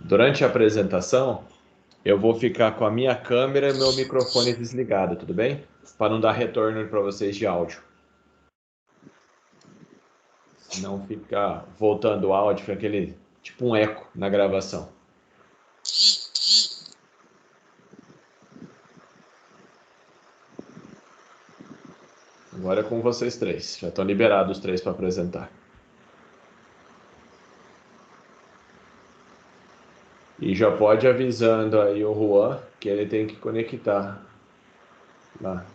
Durante a apresentação, eu vou ficar com a minha câmera e meu microfone desligado, tudo bem? Para não dar retorno para vocês de áudio. Não fica voltando o áudio, fica aquele tipo um eco na gravação. Agora é com vocês três. Já estão liberados os três para apresentar. E já pode avisando aí o Juan que ele tem que conectar lá.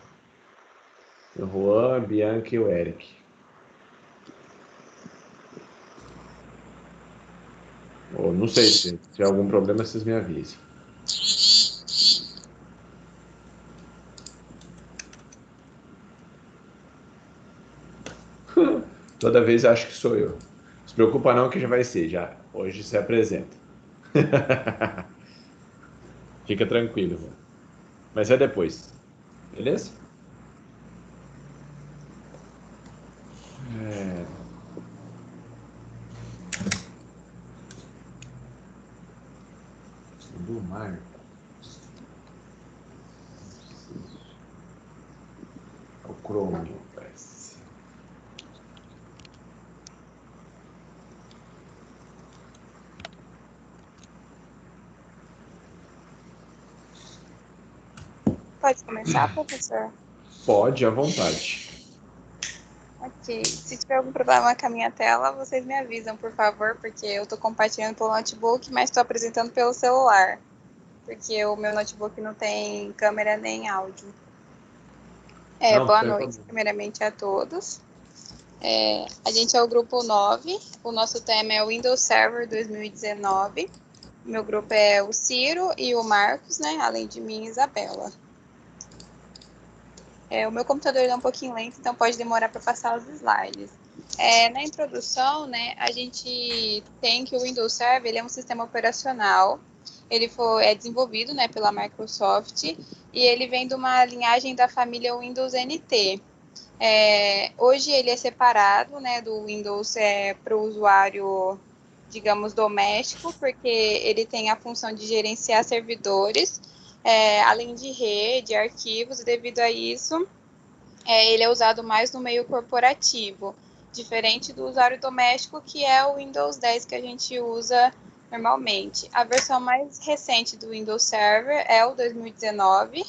O Juan, a Bianca e o Eric. Ou não sei se tiver algum problema, vocês me avisem. Toda vez acho que sou eu. Não se preocupa não que já vai ser, já. Hoje se apresenta. Fica tranquilo, Juan. Mas é depois. Beleza? Do Marco. É o Chrome, parece. Pode começar, professor? Pode, à vontade. Ok. Se tiver algum problema com a minha tela, vocês me avisam, por favor, porque eu estou compartilhando pelo notebook, mas estou apresentando pelo celular, porque o meu notebook não tem câmera nem áudio. Não, Boa sem noite, problema. primeiramente a todos. A gente é o grupo 9, o nosso tema é o Windows Server 2019. Meu grupo é o Ciro e o Marcos, né? Além de mim, Isabela. O meu computador é um pouquinho lento, então pode demorar para passar os slides. Na introdução, né, a gente tem que o Windows Server ele é um sistema operacional. Ele é desenvolvido, né, pela Microsoft e ele vem de uma linhagem da família Windows NT. Hoje ele é separado, né, do Windows para o usuário, digamos, doméstico, porque ele tem a função de gerenciar servidores, além de rede, arquivos, e devido a isso, ele é usado mais no meio corporativo, diferente do usuário doméstico, que é o Windows 10 que a gente usa normalmente. A versão mais recente do Windows Server é o 2019,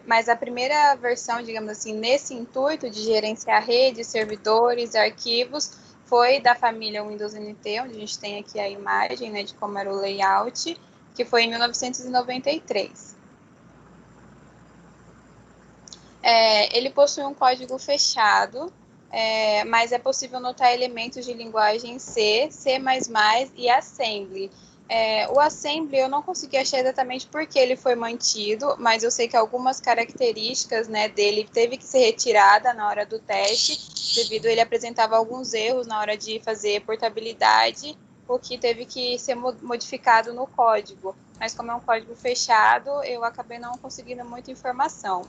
mas a primeira versão, digamos assim, nesse intuito de gerenciar redes, servidores, arquivos, foi da família Windows NT, onde a gente tem aqui a imagem, né, de como era o layout, que foi em 1993. Ele possui um código fechado, mas é possível notar elementos de linguagem C, C++ e Assembly. O Assembly eu não consegui achar exatamente por que ele foi mantido, mas eu sei que algumas características, né, dele teve que ser retirada na hora do teste, devido a ele apresentava alguns erros na hora de fazer portabilidade, o que teve que ser modificado no código. Mas como é um código fechado, eu acabei não conseguindo muita informação.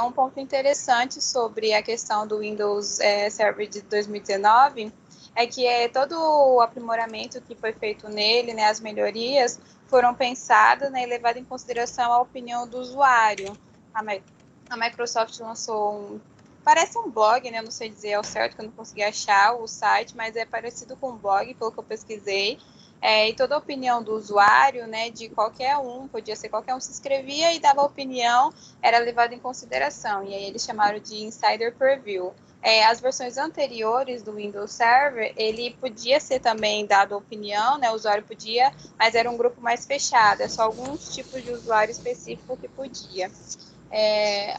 Um ponto interessante sobre a questão do Windows Server de 2019 é que todo o aprimoramento que foi feito nele, né, as melhorias, foram pensadas, né, e levadas em consideração a opinião do usuário. A Microsoft lançou parece um blog, né, não sei dizer ao certo, que eu não consegui achar o site, mas é parecido com um blog, pelo que eu pesquisei, e toda a opinião do usuário, né, de qualquer um, podia ser qualquer um, se inscrevia e dava opinião, era levado em consideração, e aí eles chamaram de Insider Preview. As versões anteriores do Windows Server, ele podia ser também dado opinião, né, o usuário podia, mas era um grupo mais fechado, é só alguns tipos de usuário específico que podia.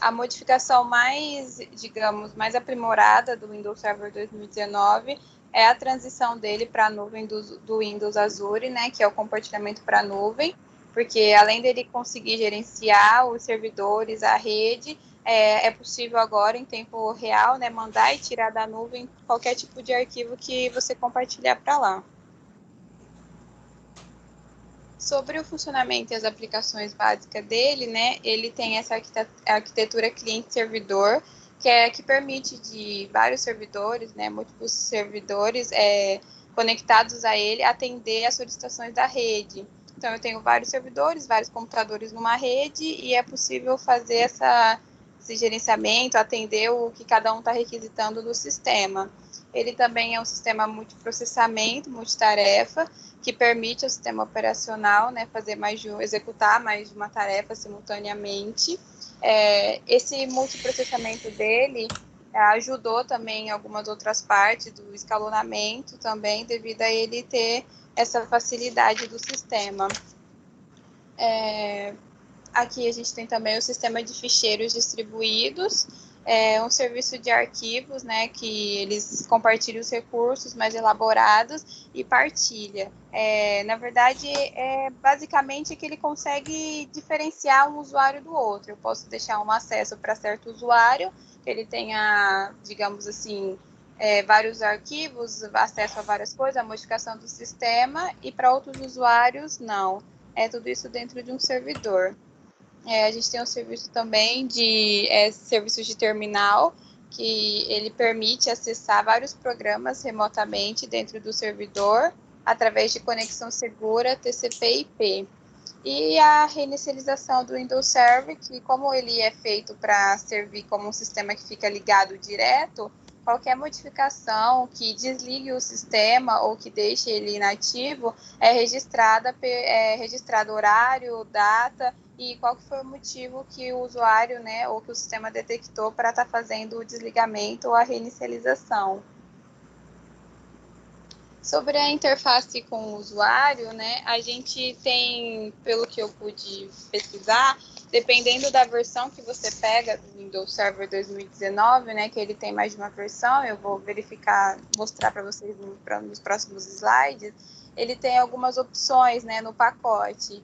A modificação mais, digamos, mais aprimorada do Windows Server 2019 é a transição dele para a nuvem do Windows Azure, né, que é o compartilhamento para a nuvem, porque além dele conseguir gerenciar os servidores, a rede, é possível agora, em tempo real, né, mandar e tirar da nuvem qualquer tipo de arquivo que você compartilhar para lá. Sobre o funcionamento e as aplicações básicas dele, né, ele tem essa arquitetura cliente-servidor, que permite de vários servidores, né, múltiplos servidores, conectados a ele atender às solicitações da rede. Então, eu tenho vários servidores, vários computadores numa rede e é possível fazer esse gerenciamento, atender o que cada um está requisitando do sistema. Ele também é um sistema multiprocessamento, multitarefa, que permite ao sistema operacional, né, executar mais de uma tarefa simultaneamente. Esse multiprocessamento dele ajudou também em algumas outras partes do escalonamento também, devido a ele ter essa facilidade do sistema. Aqui a gente tem também o sistema de ficheiros distribuídos, um serviço de arquivos, né, que eles compartilham os recursos mais elaborados e partilha. Na verdade, basicamente que ele consegue diferenciar um usuário do outro. Eu posso deixar um acesso para certo usuário, que ele tenha, digamos assim, vários arquivos, acesso a várias coisas, a modificação do sistema, e para outros usuários, não. Tudo isso dentro de um servidor. A gente tem um serviço também de serviços de terminal, que ele permite acessar vários programas remotamente dentro do servidor, através de conexão segura TCP/IP. E a reinicialização do Windows Server, que como ele é feito para servir como um sistema que fica ligado direto, qualquer modificação que desligue o sistema ou que deixe ele inativo é registrado horário, data e qual que foi o motivo que o usuário, né, ou que o sistema detectou para estar fazendo o desligamento ou a reinicialização. Sobre a interface com o usuário, né, a gente tem, pelo que eu pude pesquisar, dependendo da versão que você pega do Windows Server 2019, né, que ele tem mais de uma versão, eu vou verificar, mostrar para vocês nos próximos slides, ele tem algumas opções, né, no pacote.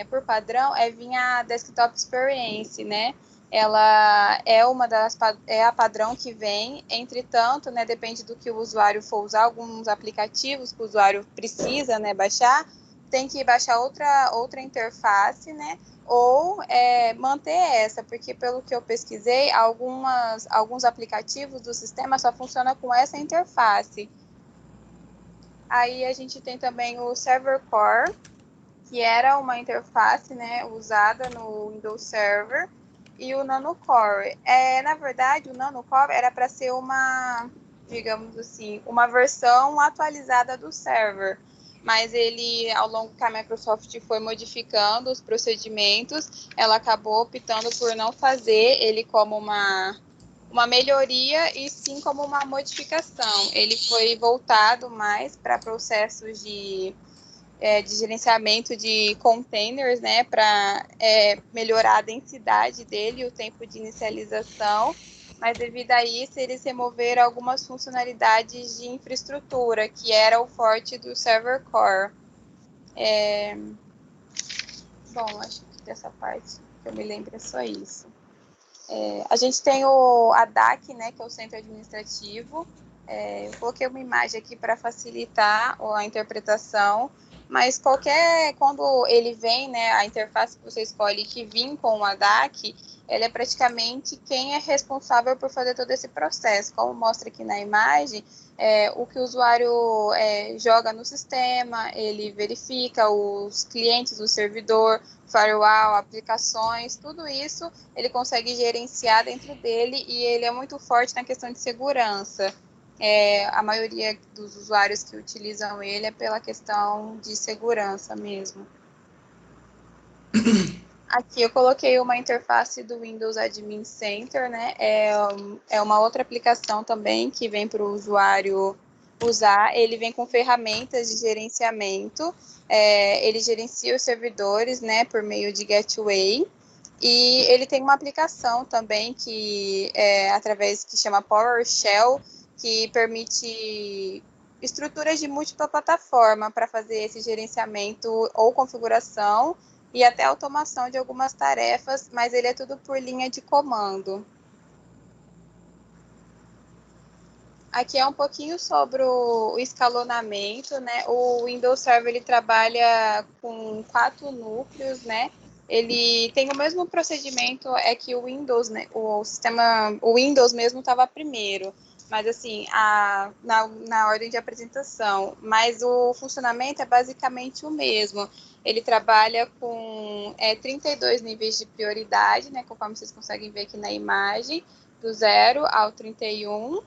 Por padrão, vinha a Desktop Experience, né, ela é a padrão que vem, entretanto, né, depende do que o usuário for usar, alguns aplicativos que o usuário precisa, né, baixar, tem que baixar outra interface, né, ou manter essa, porque pelo que eu pesquisei, alguns aplicativos do sistema só funcionam com essa interface. Aí a gente tem também o Server Core, que era uma interface, né, usada no Windows Server, e o Nanocore. Na verdade, o Nanocore era para ser digamos assim, uma versão atualizada do server, mas ele, ao longo que a Microsoft foi modificando os procedimentos, ela acabou optando por não fazer ele como uma melhoria e sim como uma modificação. Ele foi voltado mais para processos de gerenciamento de containers, né, para melhorar a densidade dele, o tempo de inicialização, mas devido a isso eles removeram algumas funcionalidades de infraestrutura, que era o forte do Server Core. Bom, acho que dessa parte que eu me lembro é só isso. A gente tem a DAC, né, que é o Centro Administrativo. Eu coloquei uma imagem aqui para facilitar a interpretação, mas quando ele vem, né, a interface que você escolhe que vem com o DAC, ele é praticamente quem é responsável por fazer todo esse processo. Como mostra aqui na imagem, o que o usuário joga no sistema, ele verifica os clientes do servidor, firewall, aplicações, tudo isso ele consegue gerenciar dentro dele e ele é muito forte na questão de segurança. A maioria dos usuários que utilizam ele é pela questão de segurança mesmo. Aqui eu coloquei uma interface do Windows Admin Center, né? É uma outra aplicação também que vem para o usuário usar. Ele vem com ferramentas de gerenciamento. Ele gerencia os servidores, né, por meio de gateway. E ele tem uma aplicação também que chama PowerShell, que permite estruturas de múltipla plataforma para fazer esse gerenciamento ou configuração e até automação de algumas tarefas, mas ele é tudo por linha de comando. Aqui é um pouquinho sobre o escalonamento, né? O Windows Server ele trabalha com 4 núcleos, né? Ele tem o mesmo procedimento que o Windows, né? O Windows mesmo estava primeiro, mas assim, na ordem de apresentação. Mas o funcionamento é basicamente o mesmo. Ele trabalha com 32 níveis de prioridade, né, conforme vocês conseguem ver aqui na imagem, do 0 ao 31.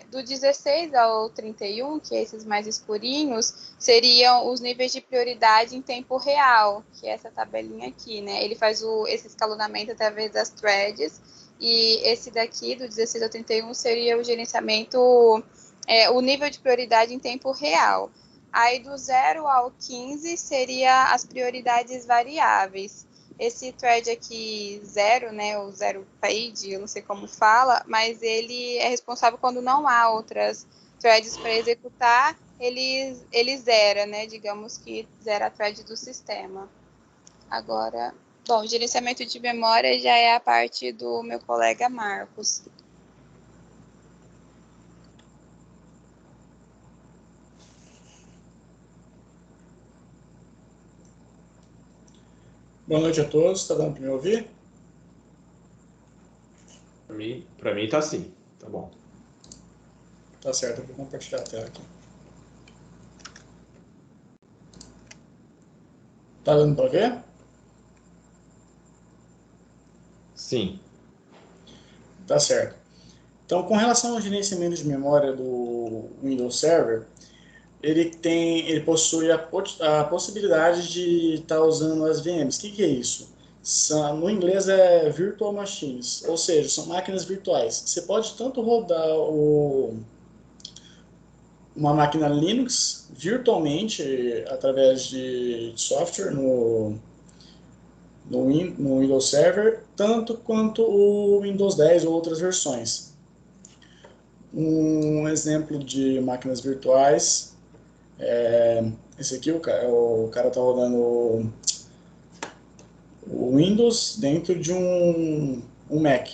Do 16 ao 31, que é esses mais escurinhos, seriam os níveis de prioridade em tempo real, que é essa tabelinha aqui, né? Ele faz esse escalonamento através das threads, e esse daqui, do 16 ao 31, seria o gerenciamento, o nível de prioridade em tempo real. Aí, do 0 ao 15, seria as prioridades variáveis. Esse thread aqui, 0, né, o 0 page, eu não sei como fala, mas ele é responsável quando não há outras threads para executar, ele zera, né, digamos que zera a thread do sistema. Agora, bom, gerenciamento de memória já é a parte do meu colega Marcos. Boa noite a todos, está dando para me ouvir? Para mim tá sim, tá bom. Tá certo, eu vou compartilhar a tela aqui. Tá dando para ver? Sim. Tá certo. Então, com relação ao gerenciamento de memória do Windows Server, ele possui a possibilidade de estar usando as VMs. O que é isso? No inglês é Virtual Machines, ou seja, são máquinas virtuais. Você pode tanto rodar uma máquina Linux virtualmente através de software no Windows Server, tanto quanto o Windows 10 ou outras versões. Um exemplo de máquinas virtuais esse aqui, o cara está rodando o Windows dentro de um Mac.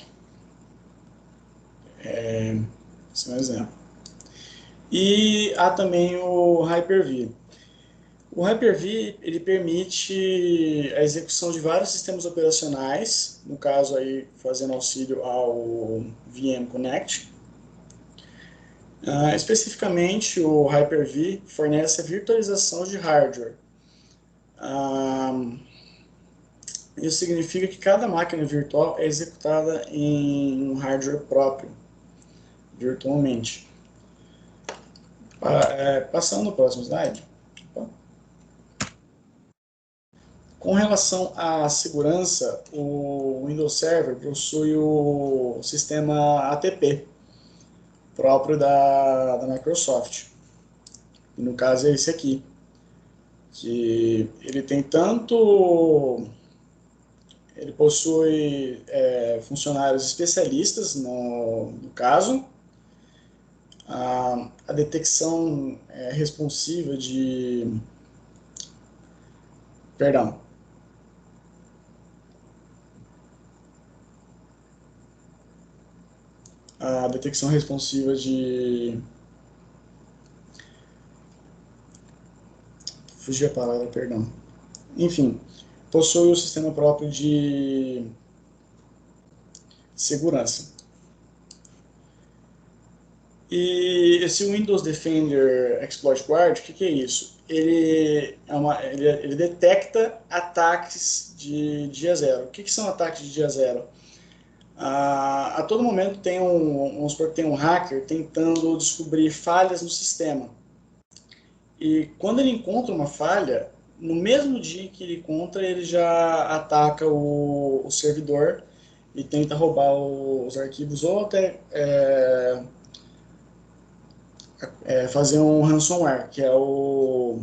Esse é um exemplo. E há também o Hyper-V. O Hyper-V ele permite a execução de vários sistemas operacionais, no caso aí fazendo auxílio ao VM Connect. Especificamente, o Hyper-V fornece a virtualização de hardware. Isso significa que cada máquina virtual é executada em um hardware próprio, virtualmente. Passando no próximo slide. Com relação à segurança, o Windows Server possui o sistema ATP, próprio da Microsoft. E no caso é esse aqui, que ele tem tanto... Ele possui funcionários especialistas, no caso, a detecção responsiva de... Perdão. A detecção responsiva de... Fugi a palavra, perdão. Enfim, possui o sistema próprio de segurança. E esse Windows Defender Exploit Guard, o que é isso? Ele detecta ataques de dia zero. O que são ataques de dia zero? A todo momento vamos supor que tem um hacker tentando descobrir falhas no sistema. E quando ele encontra uma falha, no mesmo dia que ele encontra, ele já ataca o servidor e tenta roubar os arquivos ou até fazer um ransomware, que é o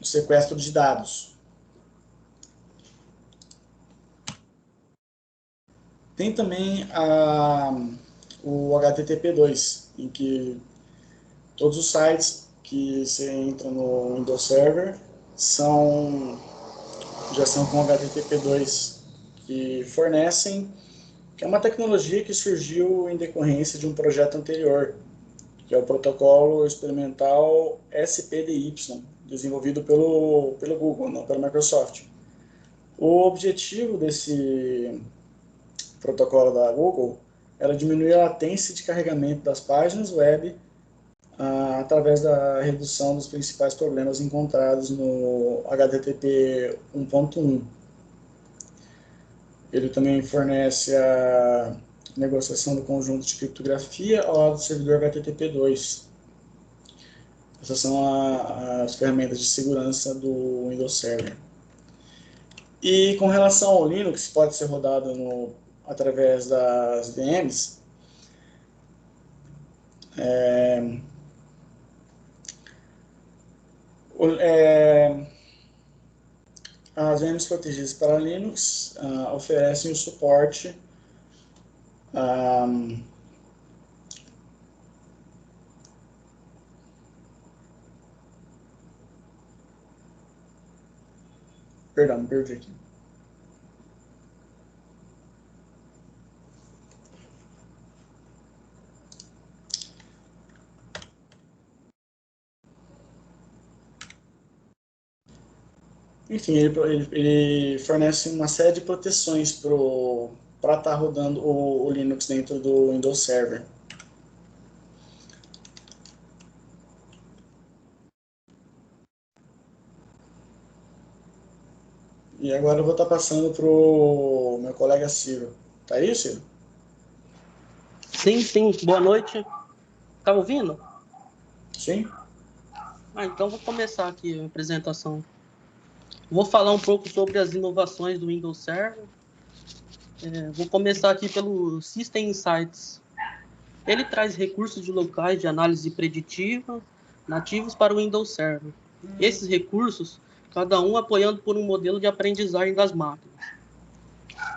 sequestro de dados. Tem também o HTTP2, em que todos os sites que você entra no Windows Server já são com HTTP2, que é uma tecnologia que surgiu em decorrência de um projeto anterior, que é o protocolo experimental SPDY, desenvolvido pelo Google, não pela Microsoft. O objetivo desse protocolo da Google era diminuir a latência de carregamento das páginas web através da redução dos principais problemas encontrados no HTTP 1.1. Ele também fornece a negociação do conjunto de criptografia ao lado do servidor HTTP2. Essas são as ferramentas de segurança do Windows Server. E com relação ao Linux, pode ser rodado através das VMs. As VMs protegidas para Linux oferecem o suporte perdão, me perdi aqui. Enfim, ele fornece uma série de proteções para estar rodando o Linux dentro do Windows Server. E agora eu vou estar passando para o meu colega Ciro. Tá aí, Ciro? Sim, sim. Boa noite. Tá ouvindo? Sim. Então vou começar aqui a apresentação. Vou falar um pouco sobre as inovações do Windows Server. Vou começar aqui pelo System Insights. Ele traz recursos de locais de análise preditiva nativos para o Windows Server. Esses recursos, cada um apoiando por um modelo de aprendizagem das máquinas.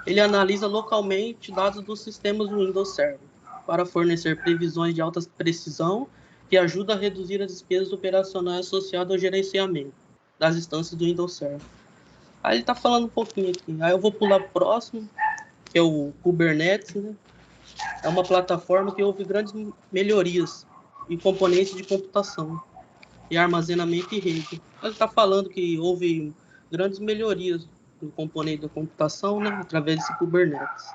Ele analisa localmente dados dos sistemas do Windows Server para fornecer previsões de alta precisão que ajudam a reduzir as despesas operacionais associadas ao gerenciamento das instâncias do Windows Server. Aí ele está falando um pouquinho aqui. Aí eu vou pular para o próximo, que é o Kubernetes, né? É uma plataforma que houve grandes melhorias em componentes de computação e armazenamento e rede. Ele está falando que houve grandes melhorias no componente da computação, né, através desse Kubernetes.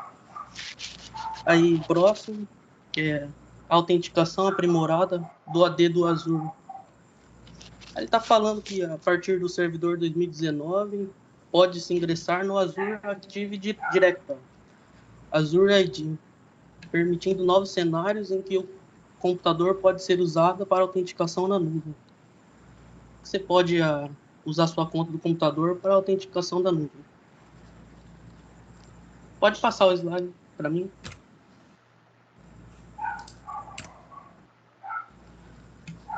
Aí, próximo, que é a autenticação aprimorada do AD do Azure. Ele está falando que a partir do servidor 2019 pode-se ingressar no Azure Active Directory, Azure ID, permitindo novos cenários em que o computador pode ser usado para autenticação na nuvem. Você pode usar sua conta do computador para autenticação da nuvem. Pode passar o slide para mim.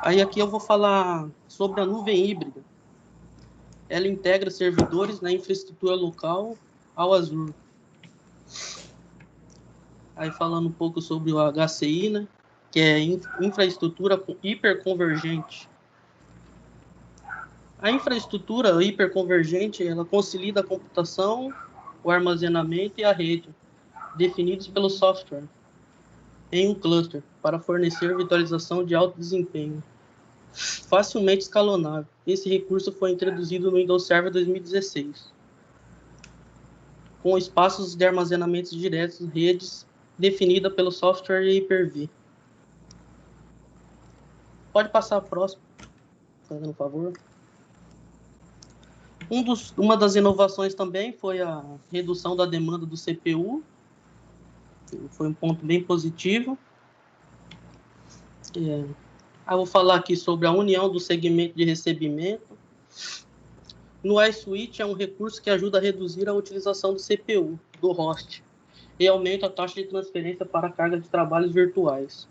Aí aqui eu vou falar sobre a nuvem híbrida. Ela integra servidores na infraestrutura local ao Azure. Aí falando um pouco sobre o HCI, né, que é infraestrutura hiperconvergente. A infraestrutura hiperconvergente, ela concilia a computação, o armazenamento e a rede, definidos pelo software, em um cluster, para fornecer virtualização de alto desempenho, facilmente escalonável. Esse recurso foi introduzido no Windows Server 2016, com espaços de armazenamento diretos, redes, definida pelo software Hyper-V. Pode passar a próxima, fazendo um favor. Uma das inovações também foi a redução da demanda do CPU. Foi um ponto bem positivo. Eu vou falar aqui sobre a união do segmento de recebimento. No iSwitch é um recurso que ajuda a reduzir a utilização do CPU, do host, e aumenta a taxa de transferência para a carga de trabalhos virtuais,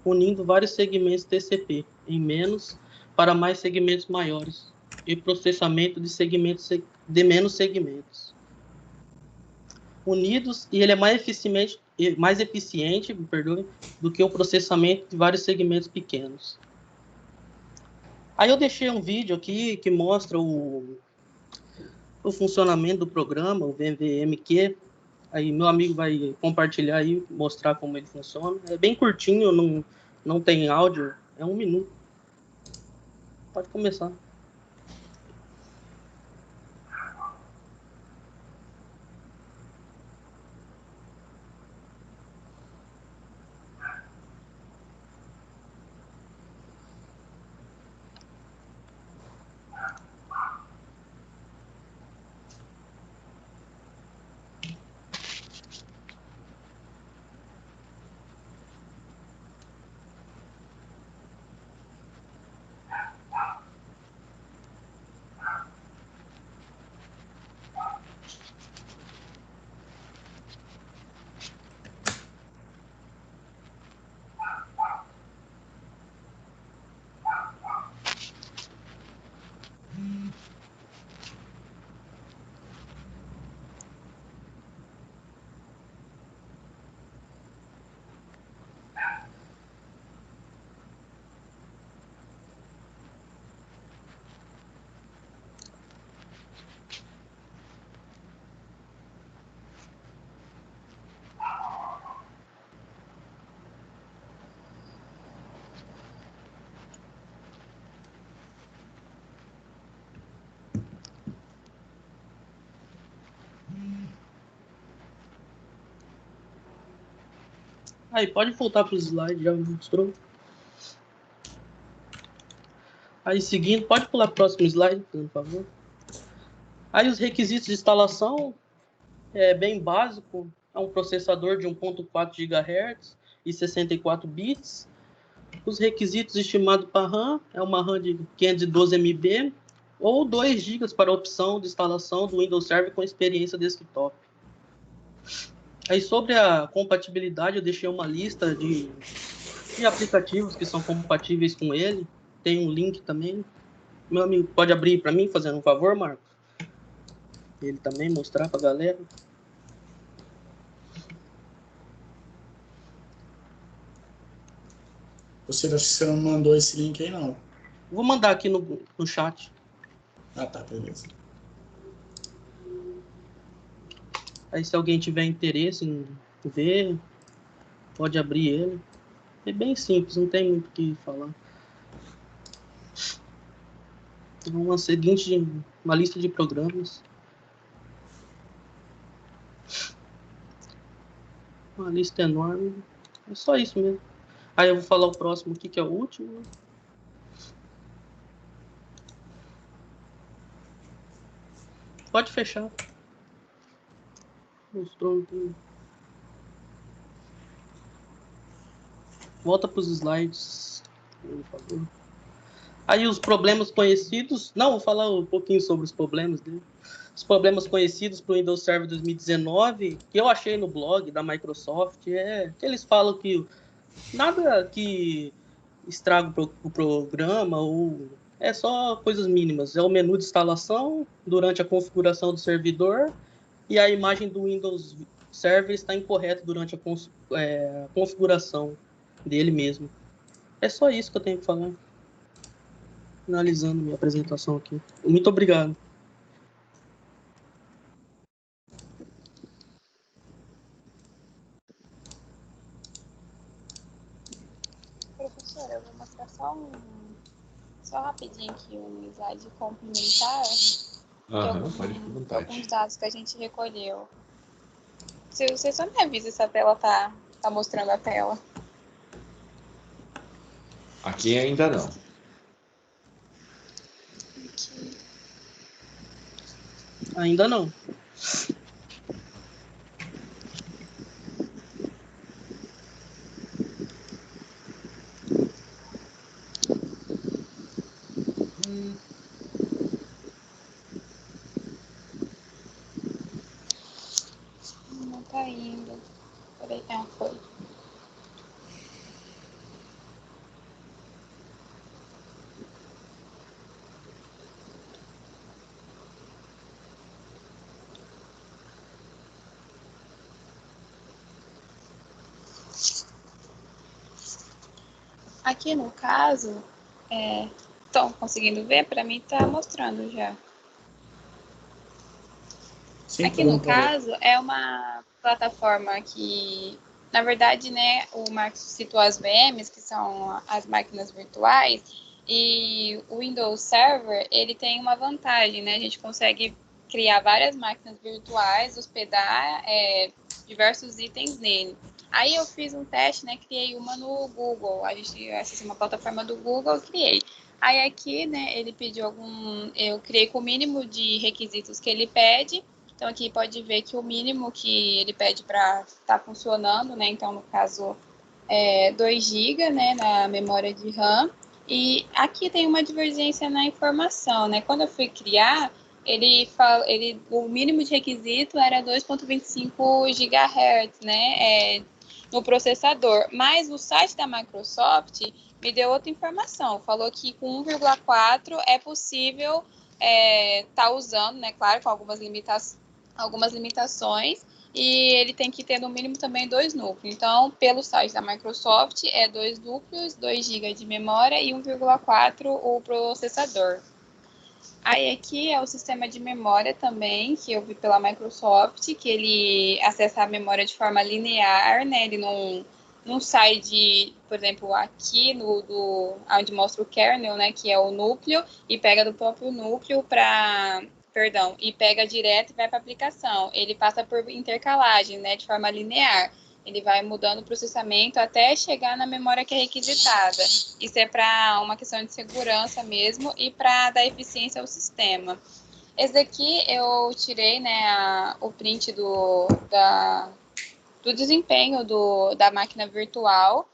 unindo vários segmentos TCP em menos para mais segmentos maiores, e processamento de segmentos de menos segmentos unidos, e ele é mais eficiente, do que o processamento de vários segmentos pequenos. Aí eu deixei um vídeo aqui que mostra o funcionamento do programa, o VMQ. Aí meu amigo vai compartilhar aí, mostrar como ele funciona. É bem curtinho, não tem áudio, é 1 minuto. Pode começar. Aí, pode voltar para os slides, já mostrou. Aí, seguindo, pode pular para o próximo slide, por favor. Aí, os requisitos de instalação é bem básico. É um processador de 1.4 GHz e 64 bits. Os requisitos estimados para RAM é uma RAM de 512 MB ou 2 GB para a opção de instalação do Windows Server com experiência desktop. Aí, sobre a compatibilidade, eu deixei uma lista de aplicativos que são compatíveis com ele. Tem um link também. Meu amigo, pode abrir para mim, fazendo um favor, Marcos? Ele também mostrar para a galera. Você acha que você não mandou esse link aí, não? Vou mandar aqui no chat. Ah, tá, beleza. Aí, se alguém tiver interesse em ver, pode abrir ele. É bem simples, não tem muito o que falar. Uma lista de programas. Uma lista enorme. É só isso mesmo. Aí eu vou falar o próximo aqui, que é o último. Pode fechar. Mostrou tudo. Volta para os slides, por favor. Aí os problemas conhecidos. Não, vou falar um pouquinho sobre os problemas dele. Os problemas conhecidos para o Windows Server 2019, que eu achei no blog da Microsoft, é que eles falam que nada que estraga o programa, ou é só coisas mínimas. É o menu de instalação durante a configuração do servidor e a imagem do Windows Server está incorreta durante a configuração dele mesmo. É só isso que eu tenho que falar. Finalizando minha apresentação aqui. Muito obrigado. Professora, eu vou mostrar só rapidinho aqui um slide complementar Pode ficar à de vontade. alguns dados que a gente recolheu. Se você só me avisa se a tela tá mostrando a tela. Aqui ainda não. Aqui. Ainda não. Não tá indo. Peraí. Ah, foi. Aqui no caso, estão conseguindo ver? Para mim tá mostrando já. Sim, Aqui no caso é uma plataforma que, na verdade, né, o Marcos citou as VMs, que são as máquinas virtuais, e o Windows Server, ele tem uma vantagem, né? A gente consegue criar várias máquinas virtuais, hospedar diversos itens nele. Aí eu fiz um teste, né? Criei uma no Google. A gente acessei uma plataforma do Google, eu criei. Aí aqui, né, ele pediu eu criei com o mínimo de requisitos que ele pede. Então, aqui pode ver que o mínimo que ele pede para estar funcionando, né? Então, no caso, 2 GB, né, na memória de RAM. E aqui tem uma divergência na informação, né? Quando eu fui criar, o mínimo de requisito era 2,25 GHz, né? No processador. Mas o site da Microsoft me deu outra informação. Falou que com 1,4 é possível tá usando, né? Claro, com algumas limitações, e ele tem que ter no mínimo também 2 núcleos. Então, pelo site da Microsoft, 2 núcleos, 2 GB de memória e 1,4 o processador. Aí aqui é o sistema de memória também, que eu vi pela Microsoft, que ele acessa a memória de forma linear, né? Ele não sai por exemplo, aqui onde mostra o kernel, né? Que é o núcleo, e pega do próprio núcleo e pega direto e vai para a aplicação. Ele passa por intercalagem, né? De forma linear. Ele vai mudando o processamento até chegar na memória que é requisitada. Isso é para uma questão de segurança mesmo e para dar eficiência ao sistema. Esse daqui eu tirei, né, o print do desempenho da máquina virtual.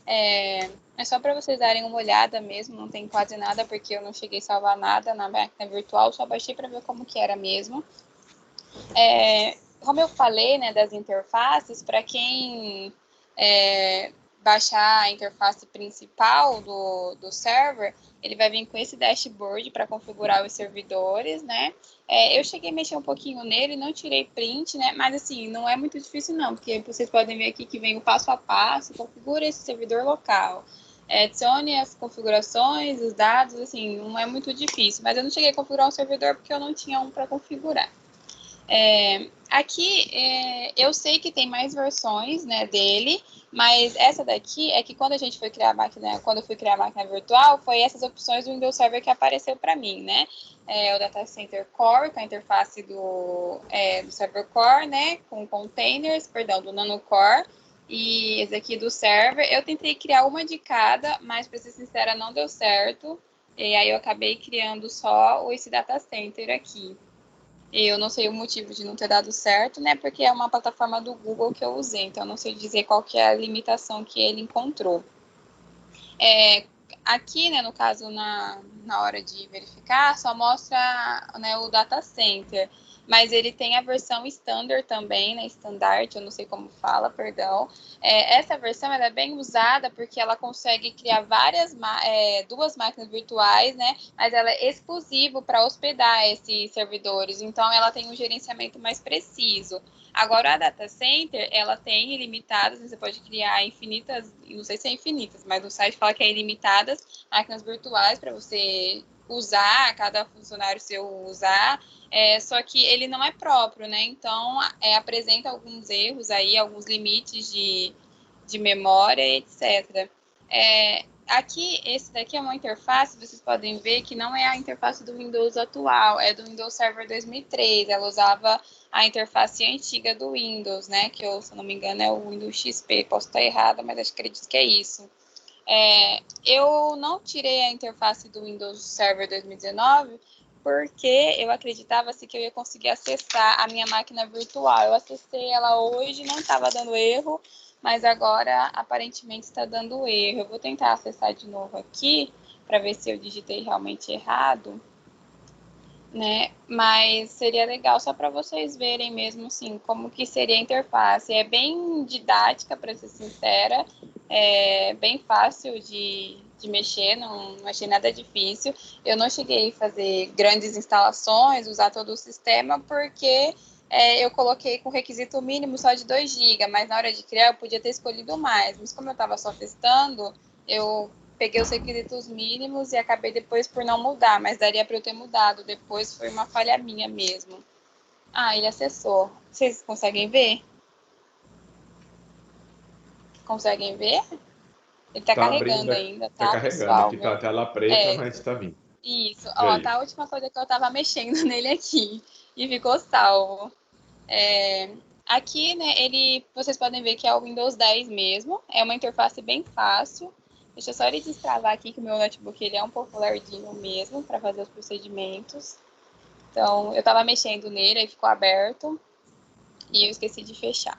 É só para vocês darem uma olhada mesmo, não tem quase nada, porque eu não cheguei a salvar nada na máquina virtual, só baixei para ver como que era mesmo. Como eu falei, né, das interfaces, para quem baixar a interface principal do server, ele vai vir com esse dashboard para configurar os servidores, né? Eu cheguei a mexer um pouquinho nele, não tirei print, né? Mas assim, não é muito difícil não, porque vocês podem ver aqui que vem o passo a passo, configura esse servidor local. Adicione as configurações, os dados, assim, não é muito difícil. Mas eu não cheguei a configurar um servidor porque eu não tinha um para configurar. Aqui eu sei que tem mais versões, né, dele, mas essa daqui é que quando a gente foi criar a máquina, quando eu fui criar a máquina virtual, foi essas opções do Windows Server que apareceu para mim, né? O Data Center Core, com a interface do Server Core, né, com containers, perdão, do Nano Core, e esse aqui do Server. Eu tentei criar uma de cada, mas para ser sincera, não deu certo, e aí eu acabei criando só esse Data Center aqui. Eu não sei o motivo de não ter dado certo, né? Porque é uma plataforma do Google que eu usei, então eu não sei dizer qual que é a limitação que ele encontrou. Aqui, né, no caso, na hora de verificar, só mostra, né, o data center, mas ele tem a versão standard também, né, standard, eu não sei como fala, perdão. Essa versão ela é bem usada porque ela consegue criar duas máquinas virtuais, né, mas ela é exclusivo para hospedar esses servidores, então ela tem um gerenciamento mais preciso. Agora, a data center, ela tem ilimitadas, você pode criar infinitas, não sei se é infinitas, mas no site fala que é ilimitadas máquinas virtuais para você usar, cada funcionário seu usar, só que ele não é próprio, né? Então, apresenta alguns erros aí, alguns limites de memória, etc. Aqui, esse daqui é uma interface, vocês podem ver que não é a interface do Windows atual, é do Windows Server 2003. Ela usava a interface antiga do Windows, né? Que eu, se eu não me engano, é o Windows XP. Posso estar errada, mas acredito que é isso. Eu não tirei a interface do Windows Server 2019 porque eu acreditava assim, que eu ia conseguir acessar a minha máquina virtual. Eu acessei ela hoje, não estava dando erro, mas agora aparentemente está dando erro. Eu vou tentar acessar de novo aqui para ver se eu digitei realmente errado, né? Mas seria legal só para vocês verem mesmo assim como que seria a interface. É bem didática, para ser sincera, é bem fácil de mexer, não achei nada difícil. Eu não cheguei a fazer grandes instalações, usar todo o sistema, porque eu coloquei com requisito mínimo só de 2 GB, mas na hora de criar eu podia ter escolhido mais. Mas como eu estava só testando, eu peguei os requisitos mínimos e acabei depois por não mudar, mas daria para eu ter mudado. Depois foi uma falha minha mesmo. Ele acessou. Vocês conseguem ver? Conseguem ver? Ele está carregando ainda, tá tá, carregando. pessoal? Aqui tá a tela preta, mas tá vindo. Isso. Ó, tá a última coisa que eu tava mexendo nele aqui. E ficou salvo. Aqui, né, vocês podem ver que é o Windows 10 mesmo. É uma interface bem fácil. Deixa eu só ele destravar aqui, que o meu notebook ele é um pouco lardinho mesmo para fazer os procedimentos. Então, eu estava mexendo nele, aí ficou aberto e eu esqueci de fechar.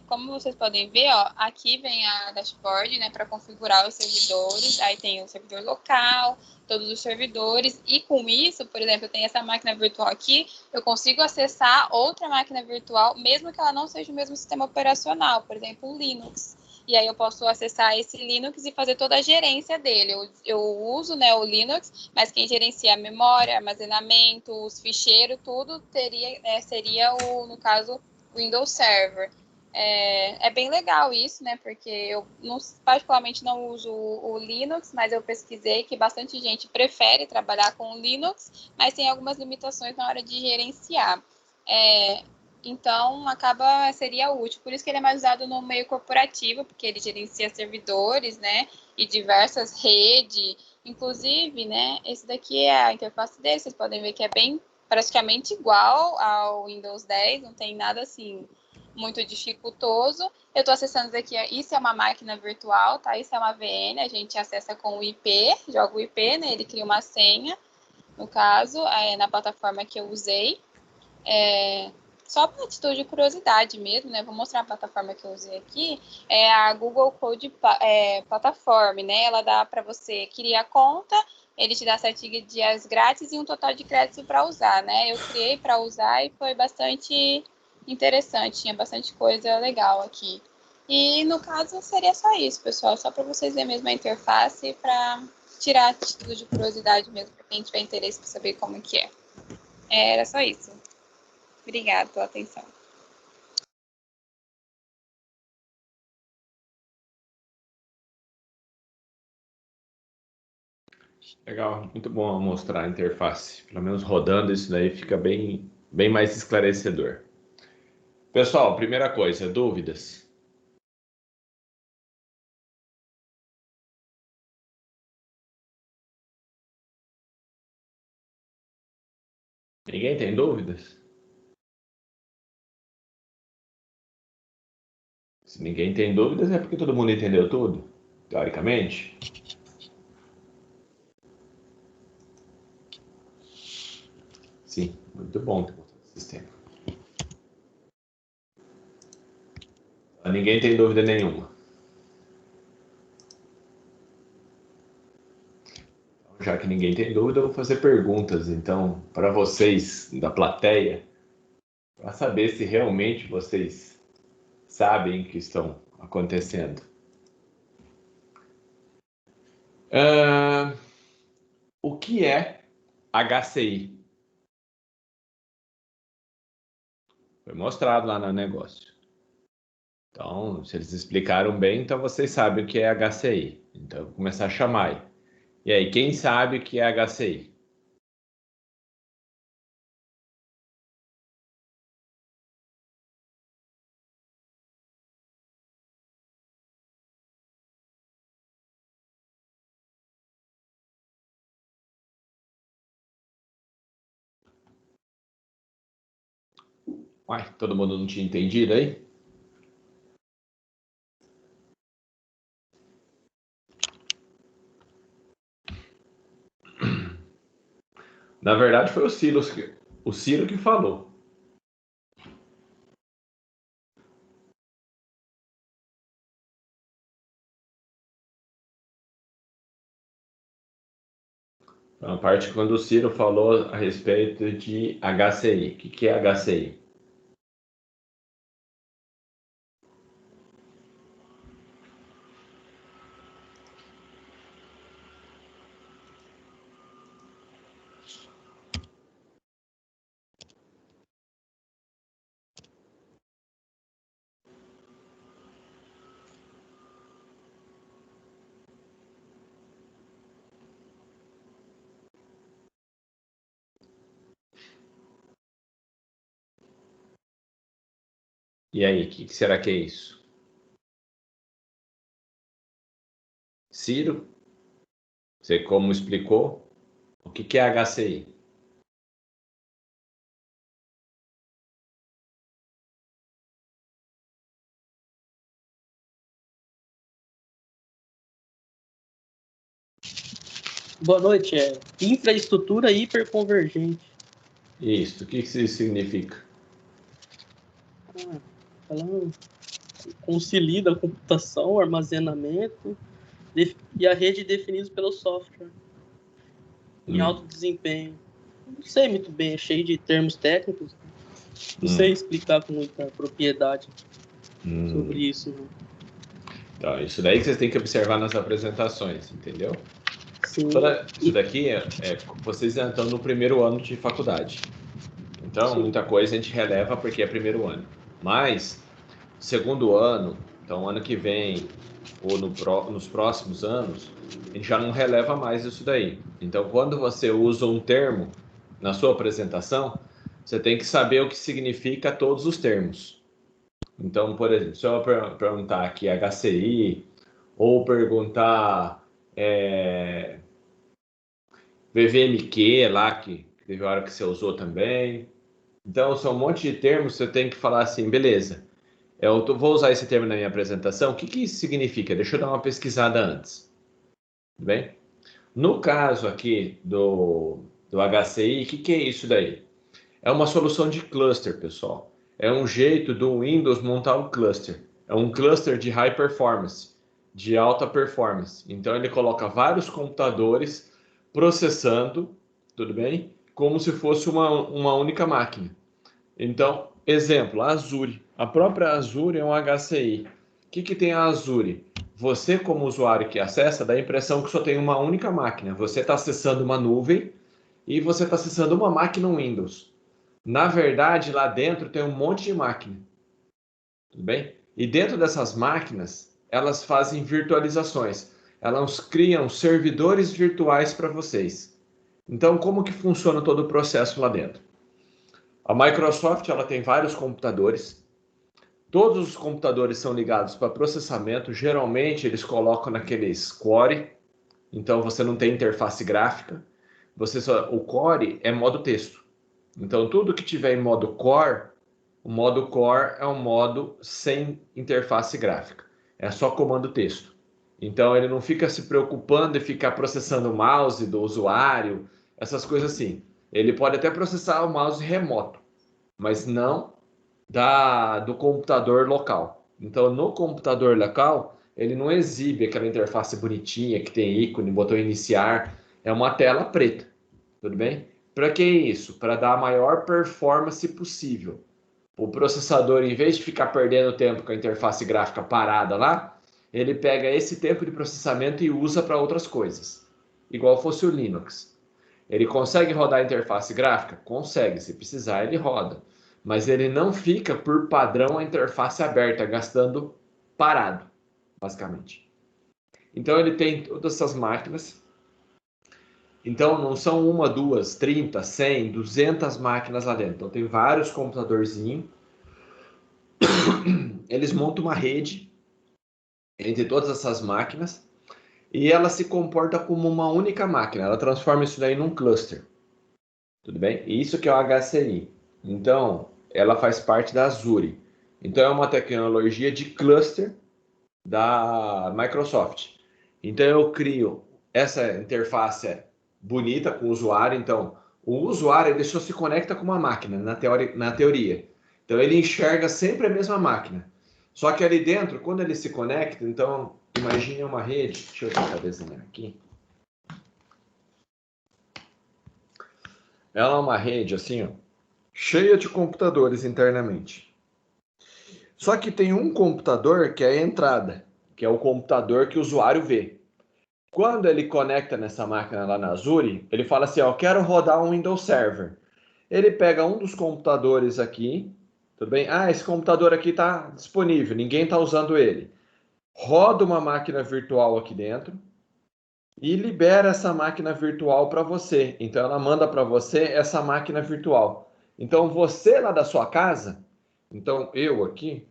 Como vocês podem ver, ó, aqui vem a dashboard, né, para configurar os servidores. Aí tem o servidor local, todos os servidores. E com isso, por exemplo, eu tenho essa máquina virtual aqui, eu consigo acessar outra máquina virtual, mesmo que ela não seja o mesmo sistema operacional, por exemplo, o Linux. E aí eu posso acessar esse Linux e fazer toda a gerência dele. Eu uso, né, o Linux, mas quem gerencia a memória, armazenamento, os ficheiros, tudo seria no caso, o Windows Server. É bem legal isso, né? Porque eu particularmente não uso o Linux, mas eu pesquisei que bastante gente prefere trabalhar com o Linux, mas tem algumas limitações na hora de gerenciar. Então, seria útil. Por isso que ele é mais usado no meio corporativo, porque ele gerencia servidores, né? E diversas redes. Inclusive, né? Esse daqui é a interface dele. Vocês podem ver que é bem praticamente igual ao Windows 10. Não tem nada assim muito dificultoso. Eu estou acessando aqui, isso é uma máquina virtual, tá? Isso é uma VN, a gente acessa com o IP, joga o IP, né? Ele cria uma senha, no caso, na plataforma que eu usei. Só para título de curiosidade mesmo, né? Vou mostrar a plataforma que eu usei aqui. É a Google Code Platform, né? Ela dá para você criar conta, ele te dá 7 dias grátis e um total de crédito para usar, né? Eu criei para usar e foi bastante interessante, tinha bastante coisa legal aqui. E no caso seria só isso, pessoal, só para vocês verem mesmo a interface para tirar título de curiosidade mesmo, para quem tiver interesse para saber como que é. Era só isso. Obrigada pela atenção. Legal, muito bom mostrar a interface. Pelo menos rodando isso daí fica bem mais esclarecedor. Pessoal, primeira coisa, dúvidas? Ninguém tem dúvidas? Se ninguém tem dúvidas, é porque todo mundo entendeu tudo, teoricamente. Sim, muito bom ter mostrado esse sistema. Ninguém tem dúvida nenhuma. Já que ninguém tem dúvida, eu vou fazer perguntas, então, para vocês da plateia, para saber se realmente vocês sabem o que estão acontecendo. O que é HCI? Foi mostrado lá no negócio. Então, se eles explicaram bem, então vocês sabem o que é HCI. Então, eu vou começar a chamar aí. E aí, quem sabe o que é HCI? Uai, todo mundo não tinha entendido aí? Na verdade, foi o Ciro que falou. A parte quando o Ciro falou a respeito de HCI. O que é HCI? E aí, o que será que é isso? Ciro, você como explicou, o que é HCI? Boa noite, infraestrutura hiperconvergente. Isso, o que isso significa? Ela concilia a computação, o armazenamento e a rede definidos pelo software em alto desempenho. Não sei muito bem, é cheio de termos técnicos. Não sei explicar com muita propriedade sobre isso. Não. Então, isso daí que vocês têm que observar nas apresentações, entendeu? Sim. Isso daqui vocês estão no primeiro ano de faculdade. Então, muita coisa a gente releva porque é primeiro ano. Mas, segundo ano, então ano que vem, ou nos próximos anos, a gente já não releva mais isso daí. Então, quando você usa um termo na sua apresentação, você tem que saber o que significa todos os termos. Então, por exemplo, se eu perguntar aqui HCI, ou perguntar VVMQ lá, que teve hora que você usou também. Então, são um monte de termos, você tem que falar assim, beleza, Vou usar esse termo na minha apresentação. O que isso significa? Deixa eu dar uma pesquisada antes. Tudo bem? No caso aqui do HCI, o que é isso daí? É uma solução de cluster, pessoal. É um jeito do Windows montar um cluster. É um cluster de high performance, de alta performance. Então, ele coloca vários computadores processando, tudo bem? Como se fosse uma única máquina. Então, exemplo, a Azure. A própria Azure é um HCI. O que tem a Azure? Você, como usuário que acessa, dá a impressão que só tem uma única máquina. Você está acessando uma nuvem e você está acessando uma máquina Windows. Na verdade, lá dentro tem um monte de máquina. Tudo bem? E dentro dessas máquinas, elas fazem virtualizações. Elas criam servidores virtuais para vocês. Então, como que funciona todo o processo lá dentro? A Microsoft ela tem vários computadores. Todos os computadores são ligados para processamento. Geralmente, eles colocam naqueles Core. Então, você não tem interface gráfica. O Core é modo texto. Então, tudo que tiver em modo Core, o modo Core é um modo sem interface gráfica. É só comando texto. Então, ele não fica se preocupando em ficar processando o mouse do usuário, essas coisas assim. Ele pode até processar o mouse remoto, mas não do computador local. Então, no computador local, ele não exibe aquela interface bonitinha que tem ícone, botão iniciar. É uma tela preta. Tudo bem? Para que isso? Para dar a maior performance possível. O processador, em vez de ficar perdendo tempo com a interface gráfica parada lá, ele pega esse tempo de processamento e usa para outras coisas. Igual fosse o Linux. Ele consegue rodar a interface gráfica? Consegue. Se precisar, ele roda. Mas ele não fica, por padrão, a interface aberta, gastando parado, basicamente. Então, ele tem todas essas máquinas. Então, não são uma, duas, 30, 100, 200 máquinas lá dentro. Então, tem vários computadorzinhos. Eles montam uma rede entre todas essas máquinas e ela se comporta como uma única máquina. Ela transforma isso daí num cluster. Tudo bem? E isso que é o HCI. Então, ela faz parte da Azure. Então, é uma tecnologia de cluster da Microsoft. Então, eu crio essa interface bonita com o usuário. Então, o usuário ele só se conecta com uma máquina, na teoria. Então, ele enxerga sempre a mesma máquina. Só que ali dentro, quando ele se conecta, então, imagine uma rede. Deixa eu tentar desenhar aqui. Ela é uma rede, assim, ó, cheia de computadores internamente. Só que tem um computador que é a entrada, que é o computador que o usuário vê. Quando ele conecta nessa máquina lá na Azure, ele fala assim, ó, quero rodar um Windows Server. Ele pega um dos computadores aqui, tudo bem? Ah, esse computador aqui está disponível, ninguém está usando ele. Roda uma máquina virtual aqui dentro e libera essa máquina virtual para você. Então, ela manda para você essa máquina virtual. Então, você lá da sua casa, então eu aqui,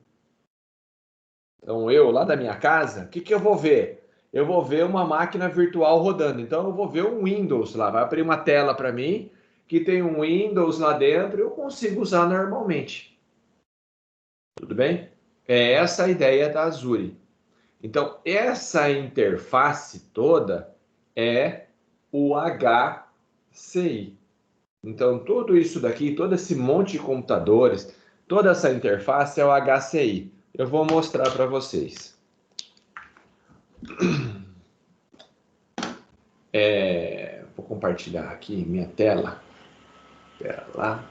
então eu lá da minha casa, o que eu vou ver? Eu vou ver uma máquina virtual rodando. Então, eu vou ver um Windows lá. Vai abrir uma tela para mim, que tem um Windows lá dentro, eu consigo usar normalmente. Tudo bem? É essa a ideia da Azure. Então, essa interface toda é o HCI. Então, tudo isso daqui, todo esse monte de computadores, toda essa interface é o HCI. Eu vou mostrar para vocês. Vou compartilhar aqui minha tela. Espera lá.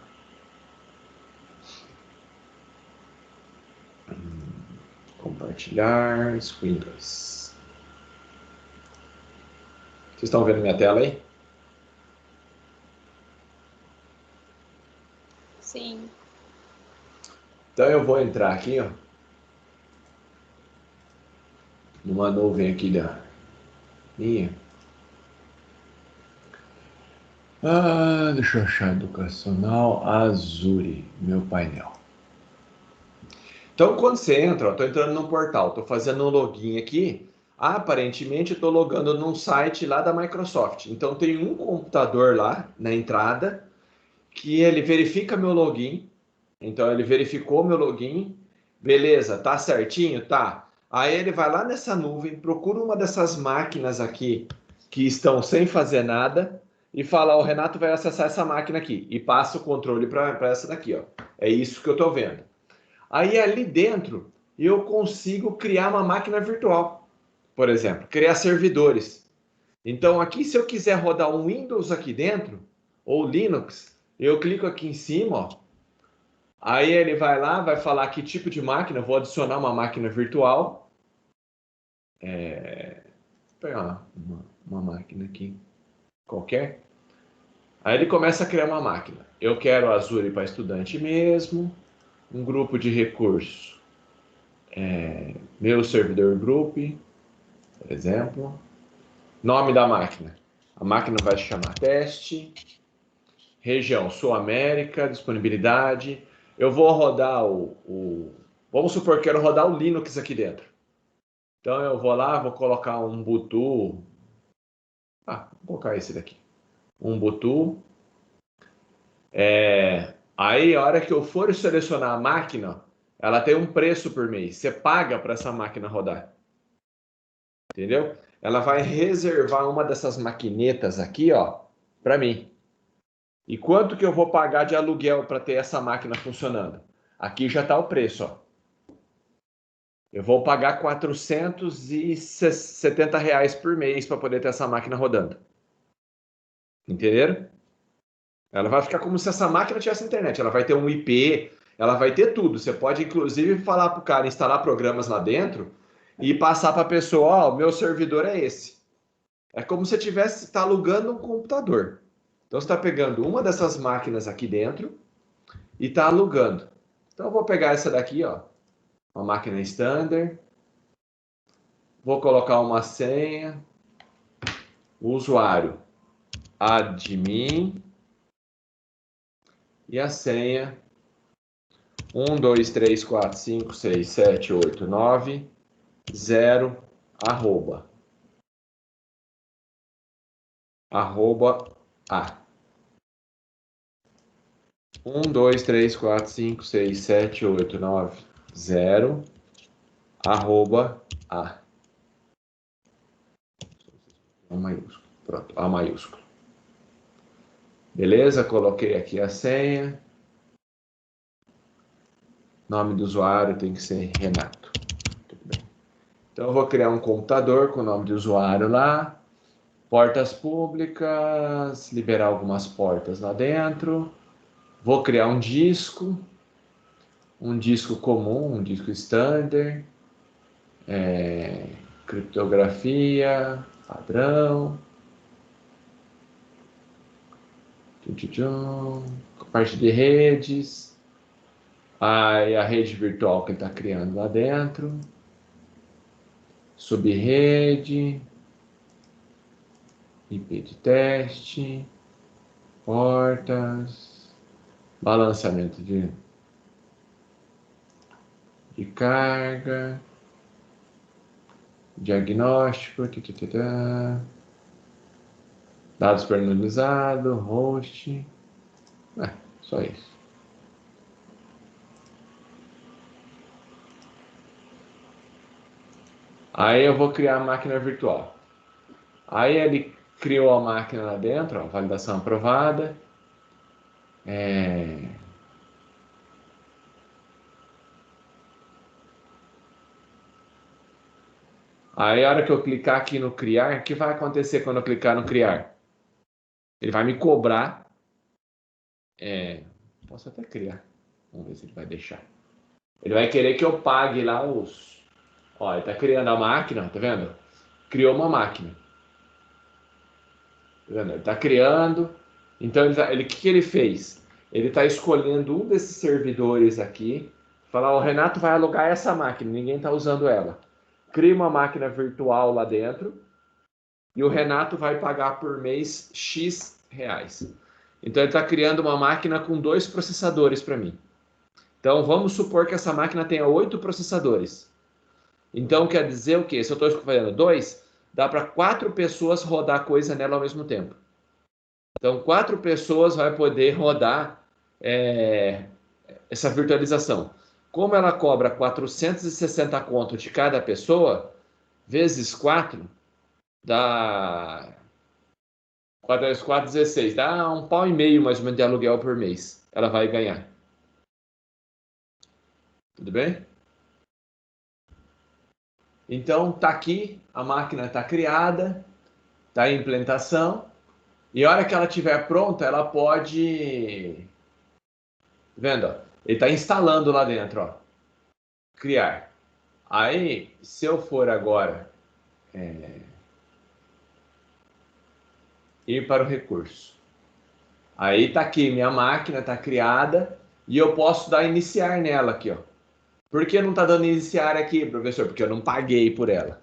Compartilhar Screen 2. Vocês estão vendo minha tela aí? Sim. Então eu vou entrar aqui, ó, numa nuvem aqui da minha. Deixa eu achar educacional Azure, meu painel. Então quando você entra, eu estou entrando no portal, estou fazendo um login aqui. Aparentemente estou logando num site lá da Microsoft. Então tem um computador lá na entrada que ele verifica meu login. Então ele verificou meu login Beleza, tá certinho? Tá. Aí ele vai lá nessa nuvem, procura uma dessas máquinas aqui que estão sem fazer nada e fala, o Renato vai acessar essa máquina aqui e passa o controle para essa daqui, ó. É isso que eu estou vendo. Aí ali dentro eu consigo criar uma máquina virtual, por exemplo, criar servidores. Então aqui, se eu quiser rodar um Windows aqui dentro, ou Linux, eu clico aqui em cima, ó. Aí ele vai lá, vai falar que tipo de máquina, eu vou adicionar uma máquina virtual. Vou pegar uma máquina aqui, qualquer. Aí ele começa a criar uma máquina. Eu quero Azure para estudante mesmo, um grupo de recursos, meu servidor group, por exemplo. Nome da máquina. A máquina vai se chamar teste. Região Sul América, disponibilidade. Eu vou rodar vamos supor que quero rodar o Linux aqui dentro. Então eu vou lá, vou colocar um Ubuntu. Vou colocar esse daqui. Um Ubuntu. Aí a hora que eu for selecionar a máquina, ela tem um preço por mês. Você paga para essa máquina rodar. Entendeu? Ela vai reservar uma dessas maquinetas aqui, ó, para mim. E quanto que eu vou pagar de aluguel para ter essa máquina funcionando? Aqui já está o preço, ó. Eu vou pagar R$470 por mês para poder ter essa máquina rodando. Entenderam? Ela vai ficar como se essa máquina tivesse internet. Ela vai ter um IP, ela vai ter tudo. Você pode, inclusive, falar para o cara instalar programas lá dentro e passar para a pessoa, ó, o meu servidor é esse. É como se você tá alugando um computador. Então, você está pegando uma dessas máquinas aqui dentro e está alugando. Então, eu vou pegar essa daqui, ó, uma máquina standard. Vou colocar uma senha. O usuário admin. E a senha 1, 2, 3, 4, 5, 6, 7, 8, 9, 0, arroba A. 1, 2, 3, 4, 5, 6, 7, 8, 9, 0, arroba A. A maiúsculo. Pronto, A maiúsculo. Beleza? Coloquei aqui a senha. Nome do usuário tem que ser Renato. Tudo bem. Então eu vou criar um computador com o nome do usuário lá. Portas públicas, liberar algumas portas lá dentro. Vou criar um disco comum, um disco standard, criptografia, padrão, parte de redes, aí a rede virtual que ele está criando lá dentro, subrede, IP de teste, portas, balanceamento de carga, diagnóstico, dados personalizados, host, só isso. Aí eu vou criar a máquina virtual. Aí ele criou a máquina lá dentro, ó, validação aprovada. Aí a hora que eu clicar aqui no criar, o que vai acontecer quando eu clicar no criar? Ele vai me cobrar. Posso até criar. Vamos ver se ele vai deixar. Ele vai querer que eu pague lá os... Ó, ele está criando a máquina, tá vendo? Criou uma máquina. Tá vendo? Ele está criando. Então, o que ele fez? Ele está escolhendo um desses servidores aqui. Falar, o Renato vai alugar essa máquina, ninguém está usando ela. Cria uma máquina virtual lá dentro. E o Renato vai pagar por mês X reais. Então, ele está criando uma máquina com 2 processadores para mim. Então, vamos supor que essa máquina tenha 8 processadores. Então, quer dizer o quê? Se eu estou fazendo 2, dá para 4 pessoas rodar coisa nela ao mesmo tempo. Então, 4 pessoas vai poder rodar essa virtualização. Como ela cobra 460 conto de cada pessoa, vezes 4, dá 4 vezes 4, 16. Dá um pau e meio mais ou menos de aluguel por mês. Ela vai ganhar. Tudo bem? Então, tá aqui, a máquina está criada, está em implementação. E a hora que ela estiver pronta, ela pode... Tá vendo? Ó? Ele está instalando lá dentro. Ó. Criar. Aí, se eu for agora ir para o recurso. Aí está aqui, minha máquina está criada e eu posso dar iniciar nela aqui. Ó. Por que não está dando iniciar aqui, professor? Porque eu não paguei por ela.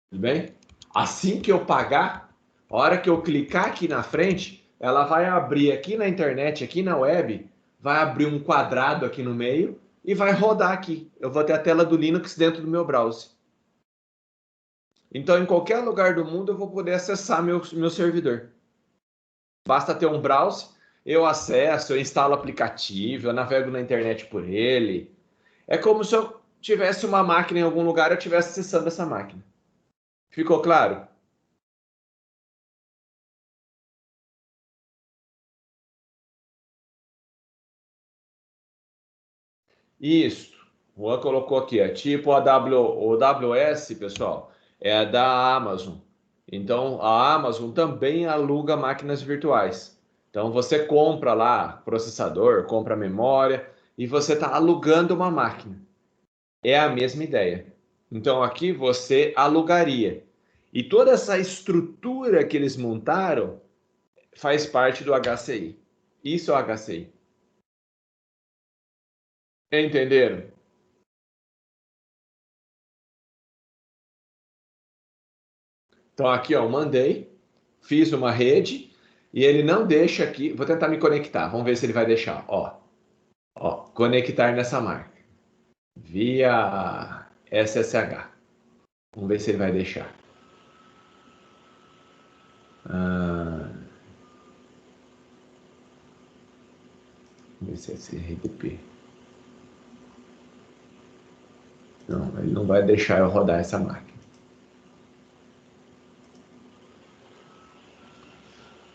Tudo bem? Assim que eu pagar, a hora que eu clicar aqui na frente, ela vai abrir aqui na internet, aqui na web, vai abrir um quadrado aqui no meio e vai rodar aqui. Eu vou ter a tela do Linux dentro do meu browser. Então, em qualquer lugar do mundo, eu vou poder acessar meu servidor. Basta ter um browser, eu acesso, eu instalo aplicativo, eu navego na internet por ele. É como se eu tivesse uma máquina em algum lugar, eu estivesse acessando essa máquina. Ficou claro? Isso. O Juan colocou aqui, é tipo o AWS, pessoal, é da Amazon. Então, a Amazon também aluga máquinas virtuais. Então, você compra lá processador, compra memória e você está alugando uma máquina. É a mesma ideia. Então, aqui você alugaria. E toda essa estrutura que eles montaram faz parte do HCI. Isso é o HCI. Entenderam? Então aqui, ó, eu mandei, fiz uma rede e ele não deixa aqui. Vou tentar me conectar. Vamos ver se ele vai deixar. Ó, conectar nessa marca via SSH. Vamos ver se ele vai deixar. Vamos ver se é SRTP. Não, ele não vai deixar eu rodar essa máquina.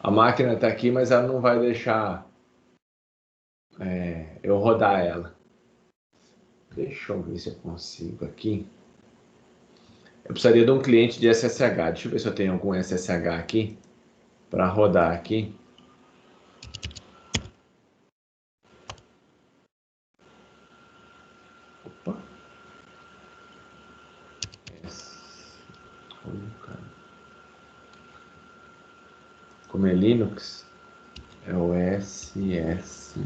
A máquina está aqui, mas ela não vai deixar eu rodar ela. Deixa eu ver se eu consigo aqui. Eu precisaria de um cliente de SSH. Deixa eu ver se eu tenho algum SSH aqui para rodar aqui. Opa. Como é Linux, é o SSH.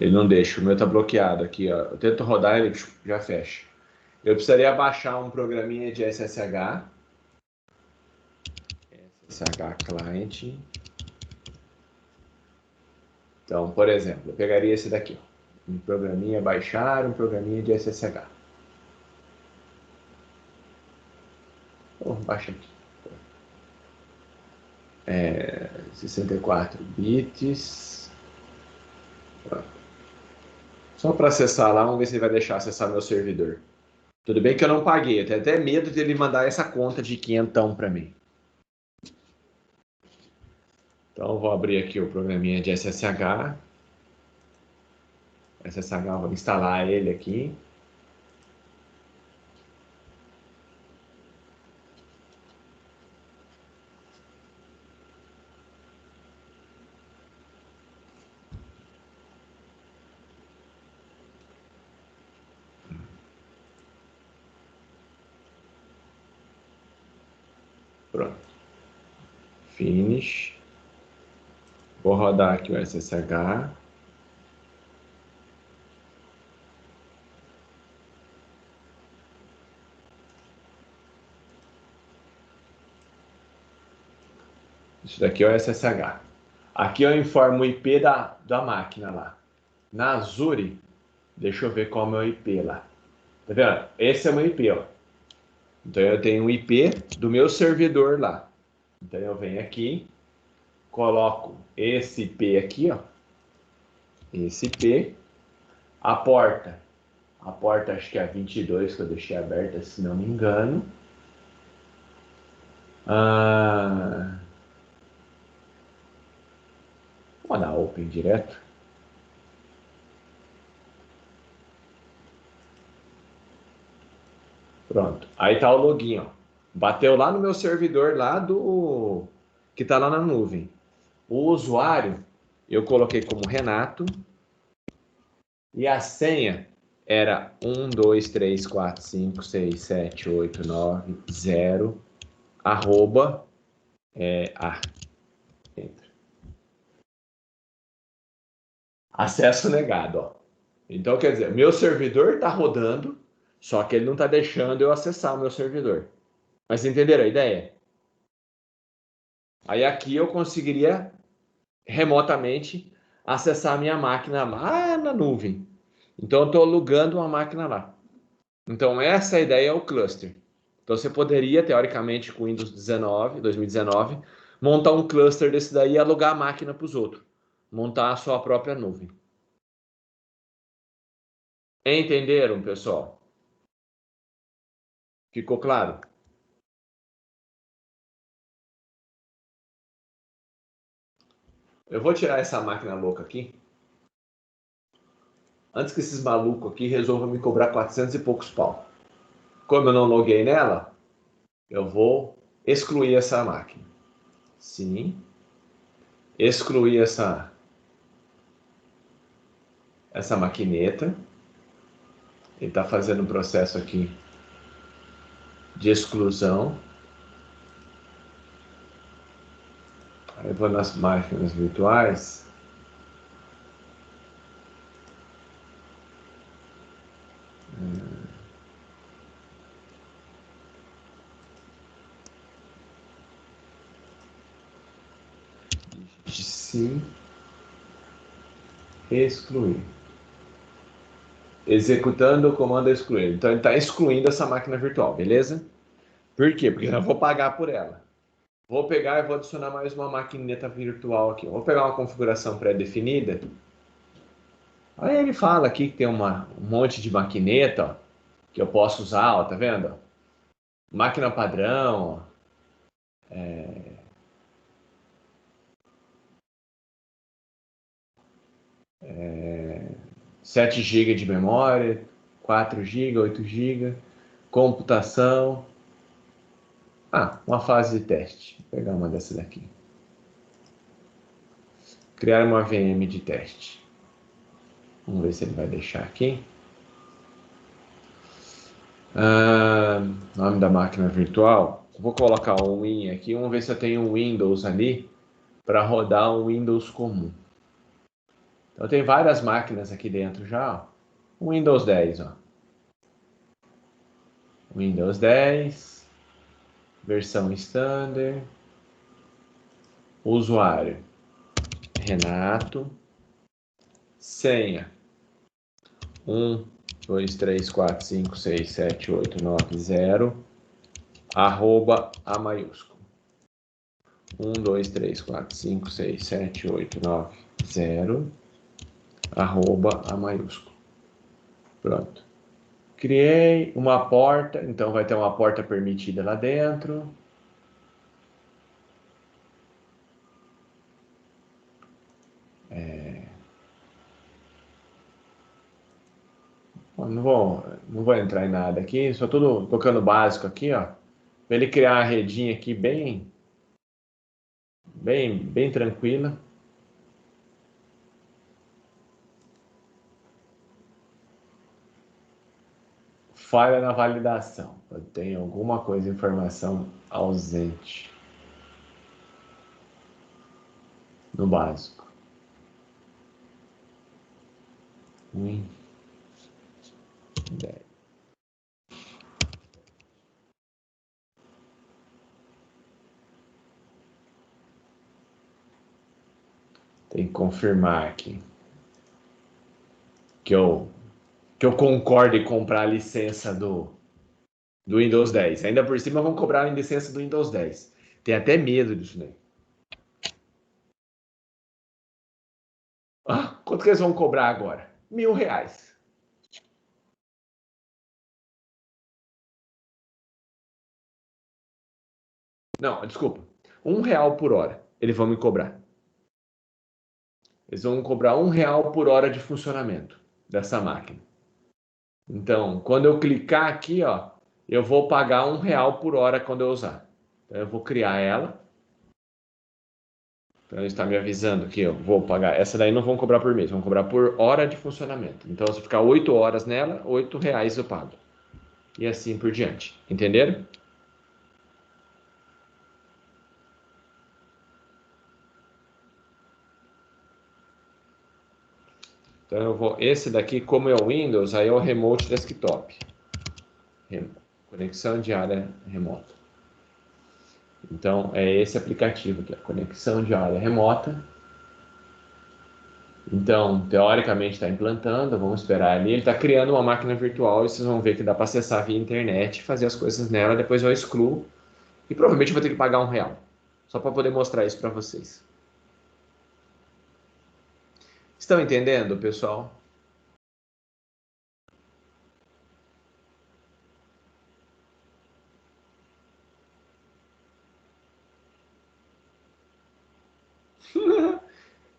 Ele não deixa, o meu tá bloqueado aqui, ó. Eu tento rodar, ele já fecha. Eu precisaria baixar um programinha de SSH. SSH Client. Então, por exemplo, eu pegaria esse daqui, ó. Um programinha baixar, um programinha de SSH. Baixa aqui. 64 bits. Só para acessar lá, vamos ver se ele vai deixar acessar meu servidor. Tudo bem que eu não paguei, eu tenho até medo de ele mandar essa conta de quinhentão para mim. Então, eu vou abrir aqui o programinha de SSH. SSH, eu vou instalar ele aqui. Pronto. Finish. Vou rodar aqui o SSH. Isso daqui é o SSH. Aqui eu informo o IP da máquina lá. Na Azure, deixa eu ver qual é o meu IP lá. Tá vendo? Esse é o meu IP, ó. Então eu tenho o IP do meu servidor lá. Então eu venho aqui, coloco esse P aqui, ó. Esse P. A porta acho que é a 22 que eu deixei aberta, se não me engano. Vou dar open direto. Pronto. Aí tá o login, ó. Bateu lá no meu servidor lá do que tá lá na nuvem. O usuário eu coloquei como Renato e a senha era 1 2 3 4 5 6 7 8 9 0 arroba entra. Acesso negado, ó. Então quer dizer, meu servidor tá rodando, só que ele não tá deixando eu acessar o meu servidor. Mas entenderam a ideia? Aí aqui eu conseguiria remotamente acessar a minha máquina lá na nuvem. Então eu estou alugando uma máquina lá. Então essa ideia é o cluster. Então você poderia, teoricamente, com o Windows 2019, montar um cluster desse daí e alugar a máquina para os outros. Montar a sua própria nuvem. Entenderam, pessoal? Ficou claro? Eu vou tirar essa máquina louca aqui. Antes que esses malucos aqui resolvam me cobrar 400 e poucos pau. Como eu não loguei nela, eu vou excluir essa máquina. Sim. Excluir essa maquineta. Ele está fazendo um processo aqui de exclusão. Aí eu vou nas máquinas virtuais. Sim. Excluir. Executando o comando excluir. Então ele está excluindo essa máquina virtual, beleza? Por quê? Porque eu não vou pagar por ela. Vou pegar e vou adicionar mais uma maquineta virtual aqui. Vou pegar uma configuração pré-definida. Aí ele fala aqui que tem um monte de maquineta, ó, que eu posso usar, ó, tá vendo? Máquina padrão, ó. 7 GB de memória, 4 GB, 8 GB, computação. Uma fase de teste. Vou pegar uma dessa daqui. Criar uma VM de teste. Vamos ver se ele vai deixar aqui. Nome da máquina virtual. Vou colocar um Win aqui. Vamos ver se eu tenho um Windows ali para rodar um Windows comum. Então tem várias máquinas aqui dentro já. Ó. Windows 10, ó. Windows 10, versão standard, usuário Renato, senha 1 2 3 4 5 6 7 8 9 0 arroba A maiúsculo. 1 2 3 4 5 6 7 8 9 0 arroba A maiúsculo. Pronto. Criei uma porta, então vai ter uma porta permitida lá dentro. Não vou entrar em nada aqui, só tudo tocando básico aqui, ó. Para ele criar uma redinha aqui bem tranquila. Falha na validação. Tem alguma coisa, informação ausente no básico. Win 10. Tem que confirmar aqui que eu concordo em comprar a licença do Windows 10. Ainda por cima vão cobrar a licença do Windows 10. Tem até medo disso daí. Ah, quanto que eles vão cobrar agora? R$1.000. Não, desculpa. R$1 por hora. Eles vão me cobrar. Eles vão cobrar R$1 por hora de funcionamento dessa máquina. Então, quando eu clicar aqui, ó, eu vou pagar R$1 por hora quando eu usar. Então, eu vou criar ela. Então, ele está me avisando que eu vou pagar. Essa daí não vão cobrar por mês, vão cobrar por hora de funcionamento. Então, se eu ficar 8 horas nela, R$8 eu pago. E assim por diante. Entenderam? Então, eu vou. Esse daqui, como é o Windows, aí é o Remote Desktop. Conexão de área remota. Então, é esse aplicativo aqui, a conexão de área remota. Então, teoricamente está implantando, vamos esperar ali. Ele está criando uma máquina virtual e vocês vão ver que dá para acessar via internet, fazer as coisas nela, depois eu excluo. E provavelmente eu vou ter que pagar R$1. Só para poder mostrar isso para vocês. Estão entendendo, pessoal?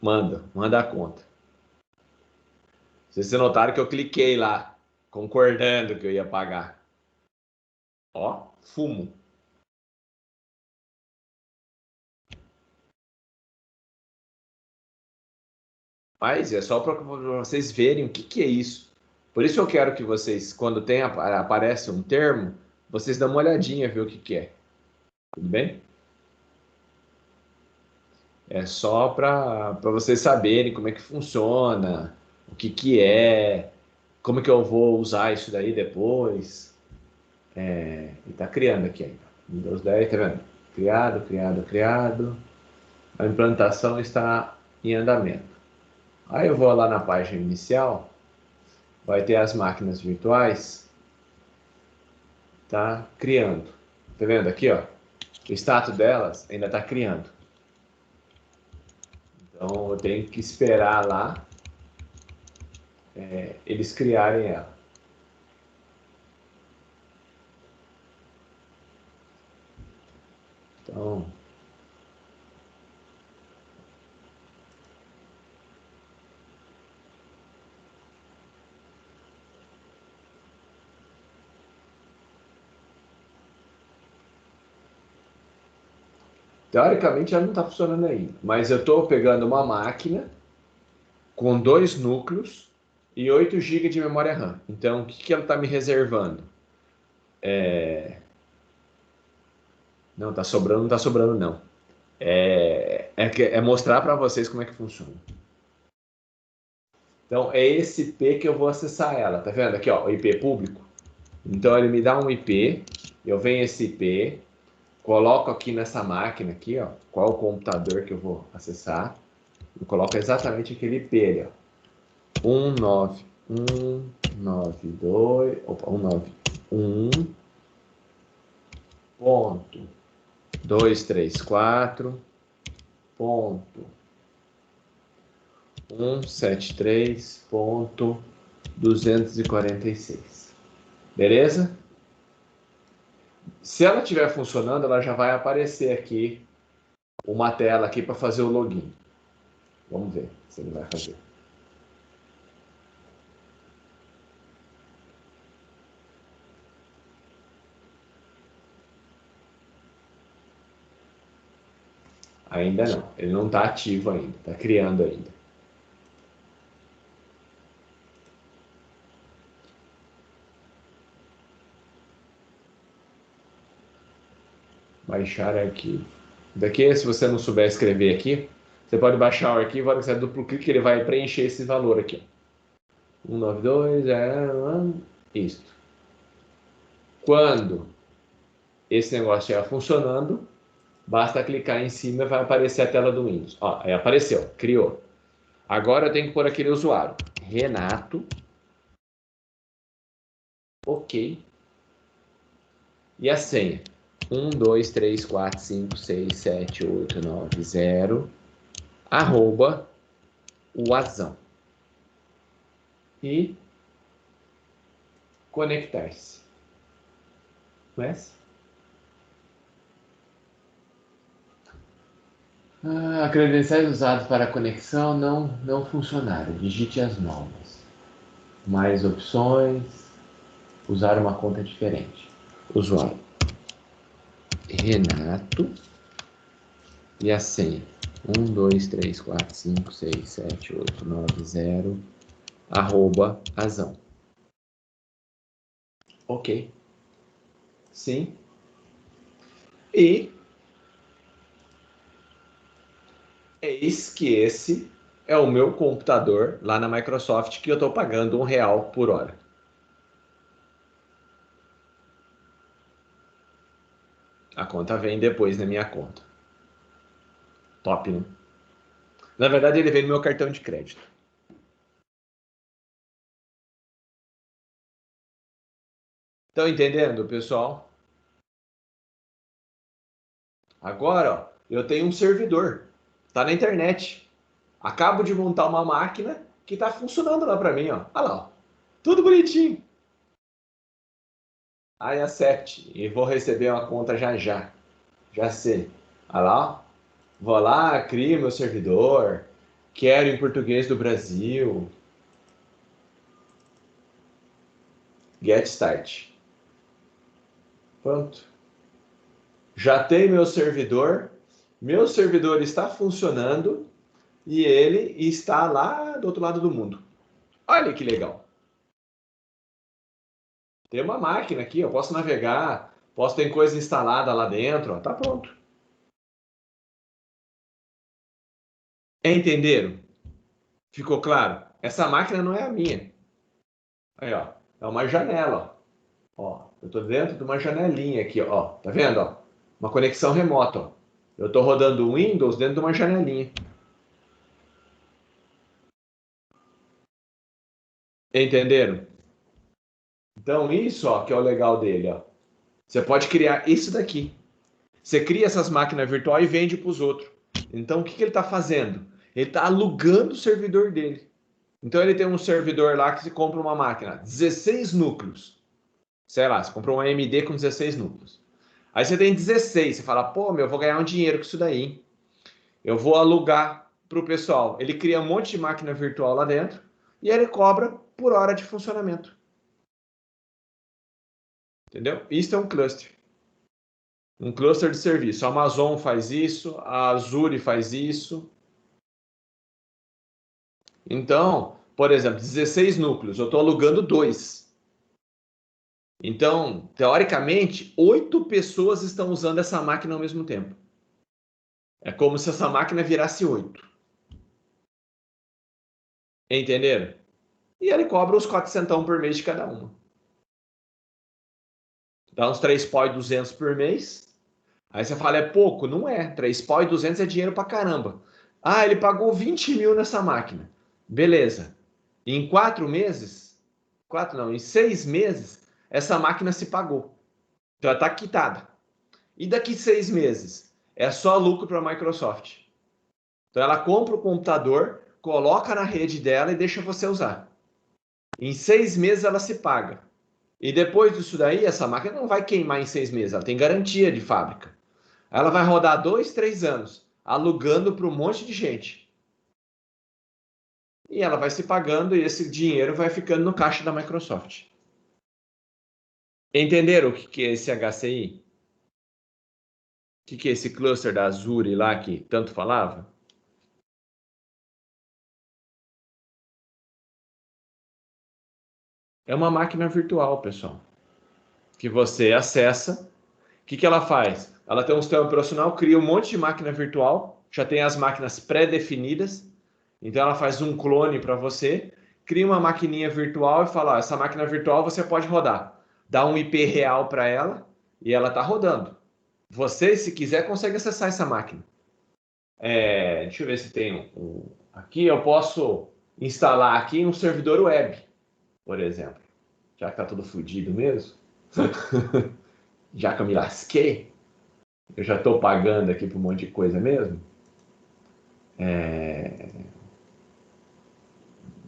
Manda a conta. Vocês notaram que eu cliquei lá, concordando que eu ia pagar. Ó, fumo. Mas é só para vocês verem o que é isso. Por isso eu quero que vocês, quando aparece um termo, vocês dão uma olhadinha, ver o que é. Tudo bem? É só para vocês saberem como é que funciona, o que é, como que eu vou usar isso daí depois. Ele está criando aqui ainda. Windows 10, tá vendo? Criado. A implantação está em andamento. Aí eu vou lá na página inicial, vai ter as máquinas virtuais, tá criando. Tá vendo aqui, ó? O status delas ainda está criando. Então eu tenho que esperar lá eles criarem ela. Então, teoricamente ela não está funcionando ainda, mas eu estou pegando uma máquina com 2 núcleos e 8 GB de memória RAM. Então, o que ela está me reservando? Não, está sobrando, não está sobrando, não. É mostrar para vocês como é que funciona. Então, é esse IP que eu vou acessar ela. Tá vendo aqui, ó, o IP público? Então, ele me dá um IP, eu venho esse IP, coloco aqui nessa máquina aqui, ó, qual o computador que eu vou acessar. Eu coloco exatamente aquele IP ali, ó. 191.192.173.246. Beleza? Se ela estiver funcionando, ela já vai aparecer aqui uma tela aqui para fazer o login. Vamos ver se ele vai fazer. Ainda não. Ele não está ativo ainda. Está criando ainda. Baixar arquivo. Daqui, se você não souber escrever aqui, você pode baixar o arquivo, a hora que você dá duplo clique, ele vai preencher esse valor aqui. 192, isto. Quando esse negócio estiver funcionando, basta clicar em cima e vai aparecer a tela do Windows. Ó, aí apareceu, criou. Agora eu tenho que pôr aquele usuário. Renato. Ok. E a senha. 123456789 @wazão e conectar-se. Conhece? Credenciais usados para conexão não funcionaram. Digite as novas. Mais opções. Usar uma conta diferente. Usuário Renato e a senha 123456789 @azão. Ok. Sim. E eis que esse é o meu computador lá na Microsoft que eu estou pagando R$1 por hora. A conta vem depois na minha conta. Top, né? Na verdade, ele vem no meu cartão de crédito. Estão entendendo, pessoal? Agora, ó, eu tenho um servidor. Está na internet. Acabo de montar uma máquina que está funcionando lá para mim, ó. Olha lá, ó. Tudo bonitinho. Aí acerte e vou receber uma conta já já. Já sei. Olha lá, ó. Vou lá, crio meu servidor. Quero em português do Brasil. Get start. Pronto. Já tem meu servidor. Meu servidor está funcionando e ele está lá do outro lado do mundo. Olha que legal. Tem uma máquina aqui, eu posso navegar, posso ter coisa instalada lá dentro, ó, tá pronto. Entenderam? Ficou claro? Essa máquina não é a minha. Aí, ó, é uma janela, ó. Eu estou dentro de uma janelinha aqui, ó. Tá vendo, ó? Uma conexão remota, ó. Eu estou rodando o Windows dentro de uma janelinha. Entenderam? Então isso, ó, que é o legal dele, ó. Você pode criar isso daqui. Você cria essas máquinas virtuais e vende para os outros. Então o que ele está fazendo? Ele está alugando o servidor dele. Então ele tem um servidor lá que você compra uma máquina, 16 núcleos. Sei lá, você comprou uma AMD com 16 núcleos. Aí você tem 16, você fala, pô, meu, eu vou ganhar um dinheiro com isso daí, hein? Eu vou alugar para o pessoal. Ele cria um monte de máquina virtual lá dentro e ele cobra por hora de funcionamento. Entendeu? Isso é um cluster. Um cluster de serviço. A Amazon faz isso, a Azure faz isso. Então, por exemplo, 16 núcleos, eu estou alugando 2. Então, teoricamente, 8 pessoas estão usando essa máquina ao mesmo tempo. É como se essa máquina virasse 8. Entenderam? E ele cobra uns 400 por mês de cada uma. Dá uns 3 pau e 200 por mês. Aí você fala, é pouco? Não é. 3 pau e 200 é dinheiro pra caramba. Ah, ele pagou 20 mil nessa máquina. Beleza. Em 4 meses, 4 não, em 6 meses, essa máquina se pagou. Então ela está quitada. E daqui 6 meses? É só lucro para a Microsoft. Então ela compra o computador, coloca na rede dela e deixa você usar. Em 6 meses ela se paga. E depois disso daí, essa máquina não vai queimar em 6 meses. Ela tem garantia de fábrica. Ela vai rodar 2, 3 anos, alugando para um monte de gente. E ela vai se pagando e esse dinheiro vai ficando no caixa da Microsoft. Entenderam o que é esse HCI? O que é esse cluster da Azure lá que tanto falava? É uma máquina virtual, pessoal, que você acessa. O que ela faz? Ela tem um sistema operacional, cria um monte de máquina virtual, já tem as máquinas pré-definidas, então ela faz um clone para você, cria uma maquininha virtual e fala, essa máquina virtual você pode rodar. Dá um IP real para ela e ela está rodando. Você, se quiser, consegue acessar essa máquina. Deixa eu ver se tem aqui, eu posso instalar aqui um servidor web, por exemplo. Já que tá tudo fodido mesmo. Já que eu me lasquei. eu já estou pagando aqui para um monte de coisa mesmo.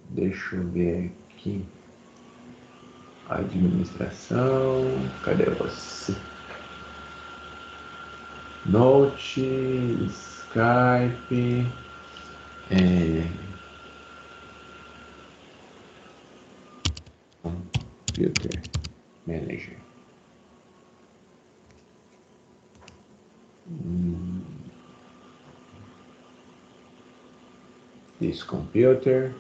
Deixa eu ver aqui. Administração. Cadê você? Note, Skype. Computer Manager. This computer.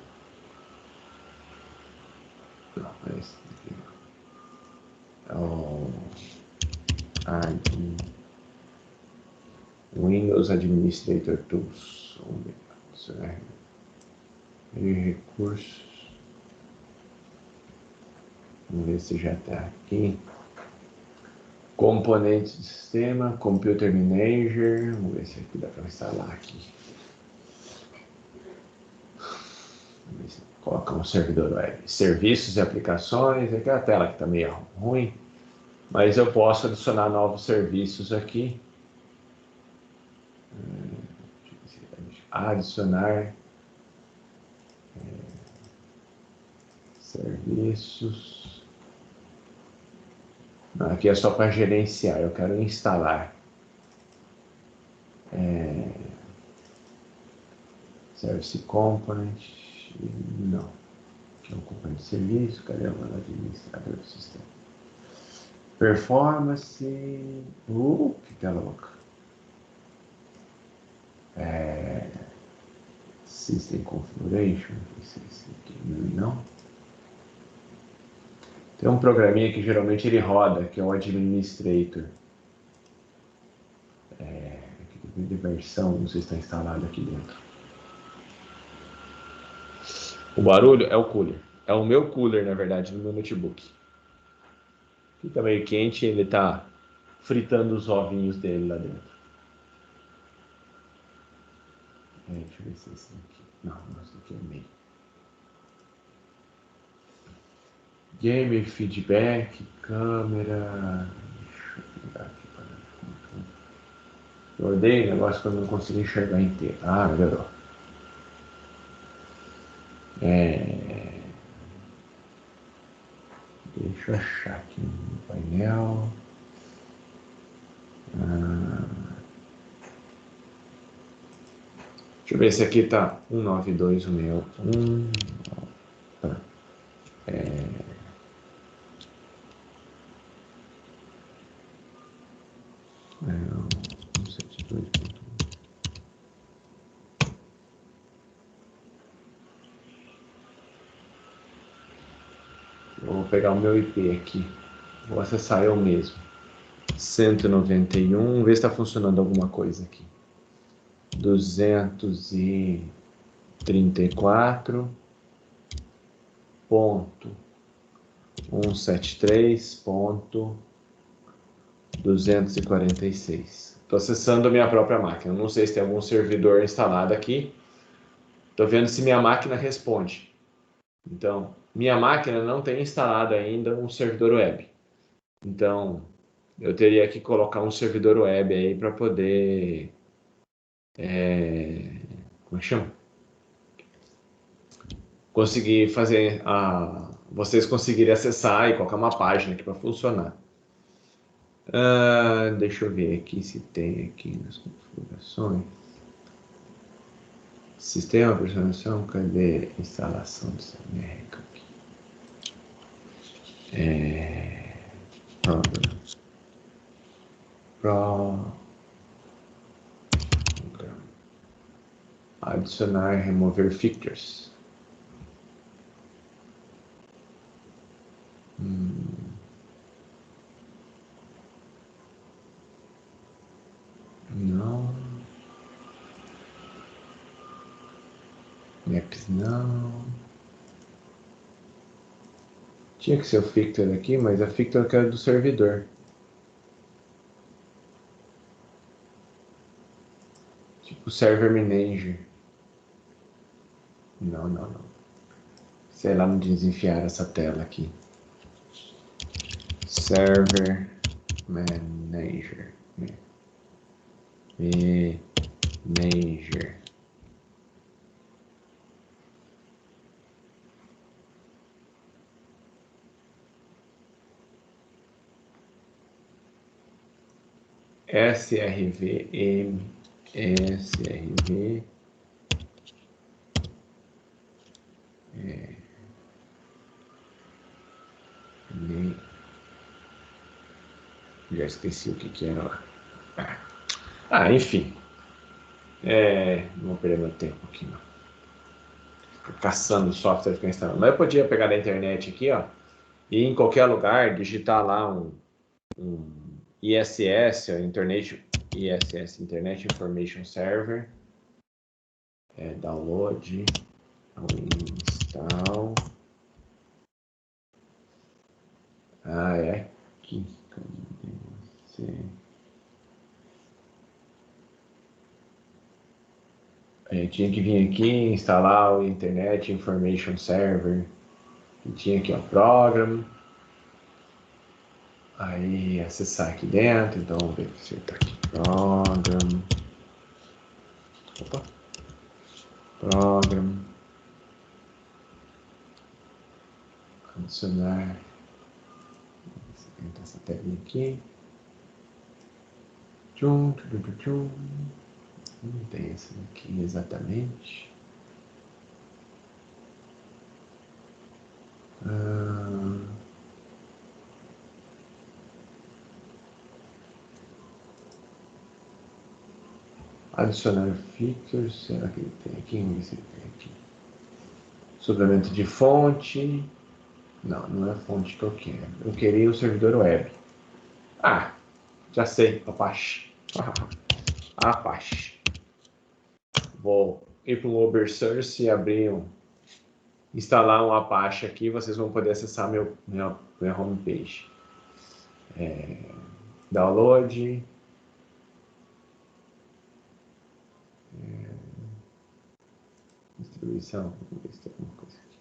Não, é esse aqui. Windows Administrator Tools. E recursos. Vamos ver se já está aqui. Componentes do sistema, Computer Manager. Vamos ver se aqui dá para instalar aqui. Vamos ver se colocar um servidor web. Serviços e aplicações. Aqui é a tela que está meio ruim. Mas eu posso adicionar novos serviços aqui. Adicionar serviços. Não, aqui é só para gerenciar, eu quero instalar. Service Component. Não. Aqui é um componente de serviço. Cadê o administrador do sistema? Performance. Que tela louca. System Configuration. Não. Tem um programinha que geralmente ele roda, que é o Administrator. De versão, não sei se está instalado aqui dentro. O barulho é o cooler. É o meu cooler, na verdade, no meu notebook. Aqui tá meio quente e ele tá fritando os ovinhos dele lá dentro. Deixa eu ver se é esse aqui. Não, esse aqui é meio. Game, feedback, câmera. Deixa eu pegar aqui para ver. Eu odeio o negócio quando eu não consigo enxergar inteiro. Melhorou. Deixa eu achar aqui no painel. Deixa eu ver se aqui tá 192 o meu. Tá. 172. Vou pegar o meu IP aqui. Vou acessar eu mesmo. 191. Ver se está funcionando alguma coisa aqui. 234.173.246. Estou acessando a minha própria máquina. Não sei se tem algum servidor instalado aqui. Estou vendo se minha máquina responde. Então, minha máquina não tem instalado ainda um servidor web. Então, eu teria que colocar um servidor web aí para poder... como chama? Conseguir fazer vocês conseguirem acessar e colocar uma página aqui para funcionar. Deixa eu ver aqui se tem aqui nas configurações. Sistema, personalização, cadê instalação do CMR aqui? Adicionar, remover features. Não. Maps não. Tinha que ser o Fictor aqui, mas a Fictor que era do servidor. Tipo Server Manager. Não. Sei lá onde desenfiar essa tela aqui. Server Manager. Manager. SRV. Já esqueci o que era lá. Enfim. Não vou perder meu tempo aqui, não. Fico caçando software que instalando. Mas eu podia pegar na internet aqui, ó, e em qualquer lugar digitar lá um ISS, ISS, Internet Information Server. Download, install. Aqui. Tinha que vir aqui instalar o Internet Information Server. E tinha aqui, ó, Program. Aí acessar aqui dentro. Então vamos ver se está aqui. Program. Program. Adicionar. Entra essa telinha aqui. Não tem essa aqui exatamente. Adicionar features. Será que ele tem aqui? Vamos ver se ele tem aqui. Suplemento de fonte. Não é a fonte que eu quero. Eu queria o servidor web. Já sei, Apache. Apache. Vou ir para o Ubersource e instalar um Apache aqui. Vocês vão poder acessar minha homepage. Download. Distribuição. Vamos ver se tem alguma coisa aqui.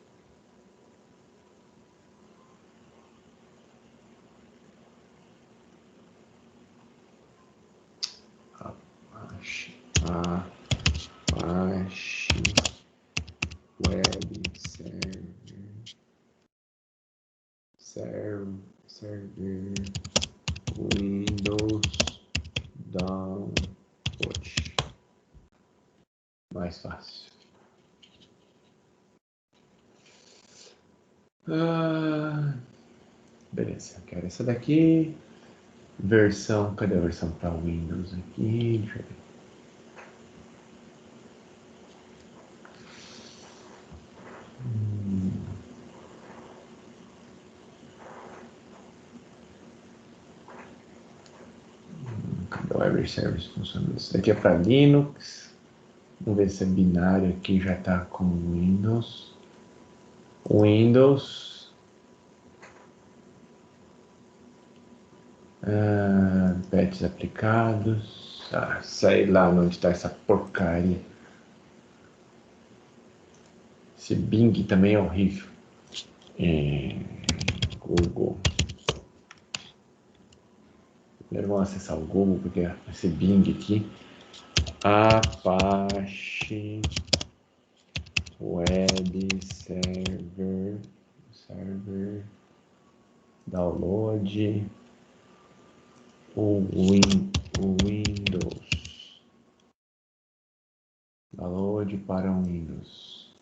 Apache Web Server Windows Download. Mais fácil. Beleza, quero essa daqui. Versão, cadê a versão para Windows aqui? Deixa eu ver. Cadê o Web Service funcionando? Isso daqui é para Linux. Vamos ver se é binário aqui já está com Windows. Patches aplicados. Sei lá onde está essa porcaria. Esse Bing também é horrível. Google. Primeiro vamos acessar o Google, porque esse Bing aqui. Apache Web Server Download o Windows. Download para Windows.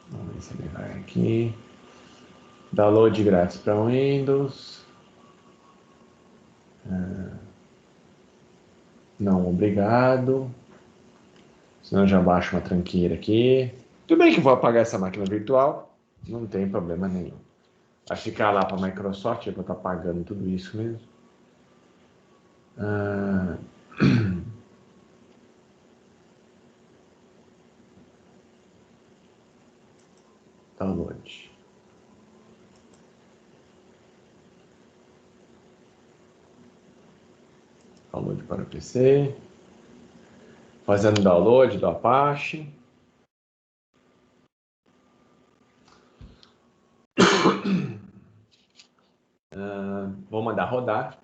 Vamos ver se ele vai aqui. Download grátis para Windows. Não, obrigado. Senão eu já baixo uma tranqueira aqui. Tudo bem que eu vou apagar essa máquina virtual. Não tem problema nenhum. Vai ficar lá para a Microsoft, eu vou estar pagando tudo isso mesmo. Download. Download para o PC. Fazendo download do Apache. Vou mandar rodar.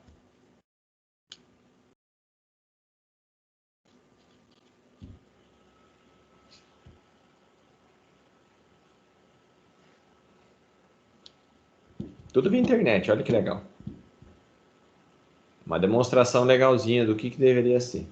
Tudo via internet, olha que legal. Uma demonstração legalzinha do que deveria ser.